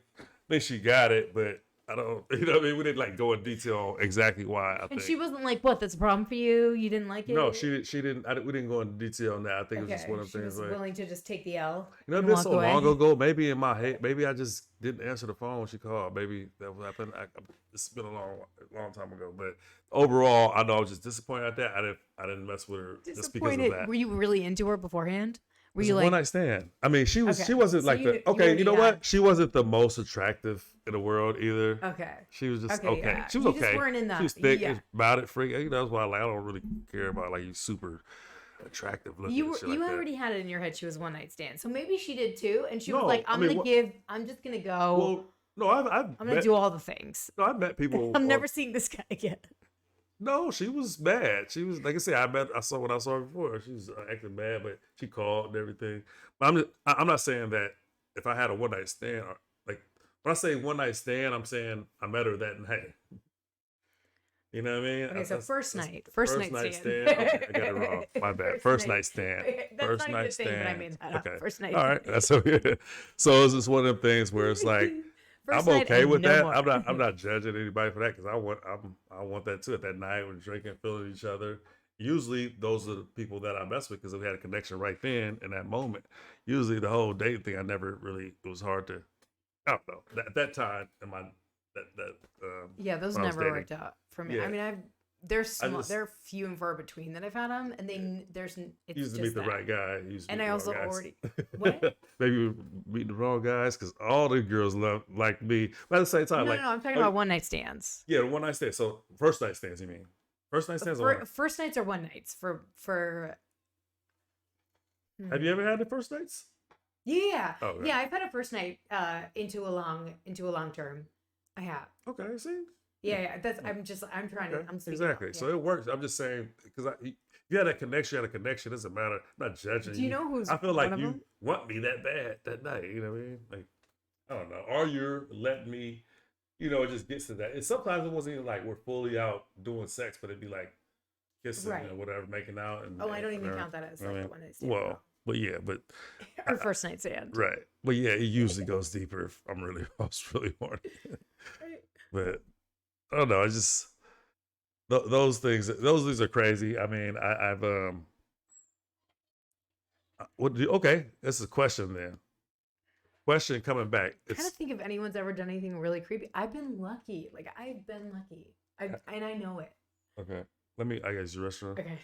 Speaker 1: she got it, but I don't, you know what I mean? We didn't like go in detail on exactly why, I
Speaker 2: And
Speaker 1: think.
Speaker 2: she wasn't like, what, that's a problem for you? You didn't like it?
Speaker 1: No, she didn't, we didn't go into detail on that. I think it was just
Speaker 2: Okay,
Speaker 1: one of
Speaker 2: she
Speaker 1: them
Speaker 2: was
Speaker 1: things like,
Speaker 2: willing to just take the L.
Speaker 1: you know,
Speaker 2: and
Speaker 1: it's been
Speaker 2: walk
Speaker 1: so
Speaker 2: away.
Speaker 1: long ago. Maybe in my head, maybe I just didn't answer the phone when she called. Maybe that was happened. It's been a long time ago. But overall, I know I was just disappointed at that. I didn't mess with her just because of
Speaker 2: Disappointed.
Speaker 1: that.
Speaker 2: Were you really into her beforehand? Were
Speaker 1: It's
Speaker 2: you
Speaker 1: a
Speaker 2: like,
Speaker 1: one night stand. I mean, she
Speaker 2: Okay,
Speaker 1: wasn't
Speaker 2: so
Speaker 1: like
Speaker 2: you
Speaker 1: okay. You know
Speaker 2: already
Speaker 1: what? She wasn't the most attractive in the world either.
Speaker 2: okay.
Speaker 1: She was just
Speaker 2: Okay,
Speaker 1: okay.
Speaker 2: yeah.
Speaker 1: She was
Speaker 2: You
Speaker 1: okay.
Speaker 2: just weren't in
Speaker 1: She was
Speaker 2: the-
Speaker 1: thick
Speaker 2: yeah.
Speaker 1: about it, freak. You know, that's why like I don't really care about like you super attractive looking.
Speaker 2: You
Speaker 1: and shit
Speaker 2: you
Speaker 1: like that.
Speaker 2: already had it in your head she was one night stand. So maybe she did too. And she was
Speaker 1: No,
Speaker 2: like,
Speaker 1: I mean,
Speaker 2: I'm just going to go.
Speaker 1: Well, no, I've
Speaker 2: I'm going
Speaker 1: met,
Speaker 2: to do all the things.
Speaker 1: no, I've met people.
Speaker 2: I'm
Speaker 1: on-
Speaker 2: never seeing this guy again.
Speaker 1: No, she was mad. She was like I said. I saw when I saw her before. She was acting mad, but she called and everything. But I'm not saying that if I had a one night stand, or, like when I say one night stand, I'm saying I met her that night. You know what I mean?
Speaker 2: Okay, so first
Speaker 1: that's
Speaker 2: night.
Speaker 1: the
Speaker 2: First night stand.
Speaker 1: Okay, I got it wrong. My bad. First night stand.
Speaker 2: That's
Speaker 1: First
Speaker 2: not even
Speaker 1: night
Speaker 2: a thing, but I
Speaker 1: stand.
Speaker 2: made that up.
Speaker 1: Okay.
Speaker 2: First night
Speaker 1: All right.
Speaker 2: stand.
Speaker 1: That's okay. So it's just one of them things where it's like
Speaker 2: First
Speaker 1: I'm
Speaker 2: night
Speaker 1: okay
Speaker 2: and
Speaker 1: with
Speaker 2: no
Speaker 1: that.
Speaker 2: more.
Speaker 1: I'm not judging anybody for that because I want that too. At that night, we're drinking, feeling each other. Usually, those are the people that I mess with because we had a connection right then in that moment. Usually, the whole dating thing, I never really. It was hard to. I don't know. At that time, in my
Speaker 2: Yeah, those
Speaker 1: when I was
Speaker 2: never
Speaker 1: dating.
Speaker 2: worked out for me.
Speaker 1: Yeah.
Speaker 2: I mean, there's
Speaker 1: I just-
Speaker 2: they're few and far between that I've had them, and it's
Speaker 1: used to
Speaker 2: just
Speaker 1: meet the
Speaker 2: that.
Speaker 1: right guy. Used to
Speaker 2: And
Speaker 1: meet
Speaker 2: I
Speaker 1: the
Speaker 2: also
Speaker 1: wrong guys.
Speaker 2: already what?
Speaker 1: Maybe we meeting the wrong guys because all the girls like me. But at the same time,
Speaker 2: No,
Speaker 1: like
Speaker 2: no, I'm talking
Speaker 1: oh,
Speaker 2: about one night stands.
Speaker 1: yeah, the one night stand. So first night stands, you mean? First night stands. Or
Speaker 2: First nights are one nights for.
Speaker 1: have you ever had the first nights?
Speaker 2: Yeah,
Speaker 1: Oh, okay.
Speaker 2: yeah. I've had a first night into a long term. I have.
Speaker 1: Okay, see.
Speaker 2: Yeah. That's. I'm trying to.
Speaker 1: Okay,
Speaker 2: I'm speaking
Speaker 1: exactly.
Speaker 2: out,
Speaker 1: So
Speaker 2: yeah.
Speaker 1: it works. I'm just saying because if you had a connection, you had a connection. It doesn't matter. I'm not judging.
Speaker 2: Do you know who's
Speaker 1: I feel like
Speaker 2: one of
Speaker 1: you
Speaker 2: them?
Speaker 1: want me that bad that night. You know what I mean? Like I don't know. Or you're letting me. You know, it just gets to that. And sometimes it wasn't even like we're fully out doing sex, but it'd be like kissing
Speaker 2: Right.
Speaker 1: or whatever, making out. And
Speaker 2: Oh, I don't even
Speaker 1: whatever.
Speaker 2: count that as
Speaker 1: I
Speaker 2: like
Speaker 1: mean,
Speaker 2: a one night stand.
Speaker 1: well, but yeah, but
Speaker 2: or first night stand.
Speaker 1: right. But yeah, it usually goes deeper if I was really horny. But don't know. I just those things. Those things are crazy. I mean, I've what do you, okay? This is a question then. Question coming back.
Speaker 2: Trying to
Speaker 1: It's
Speaker 2: think if anyone's ever done anything really creepy. I've been lucky. Like I've been lucky. And I know it.
Speaker 1: okay. Let me. I guess your restaurant.
Speaker 2: Okay.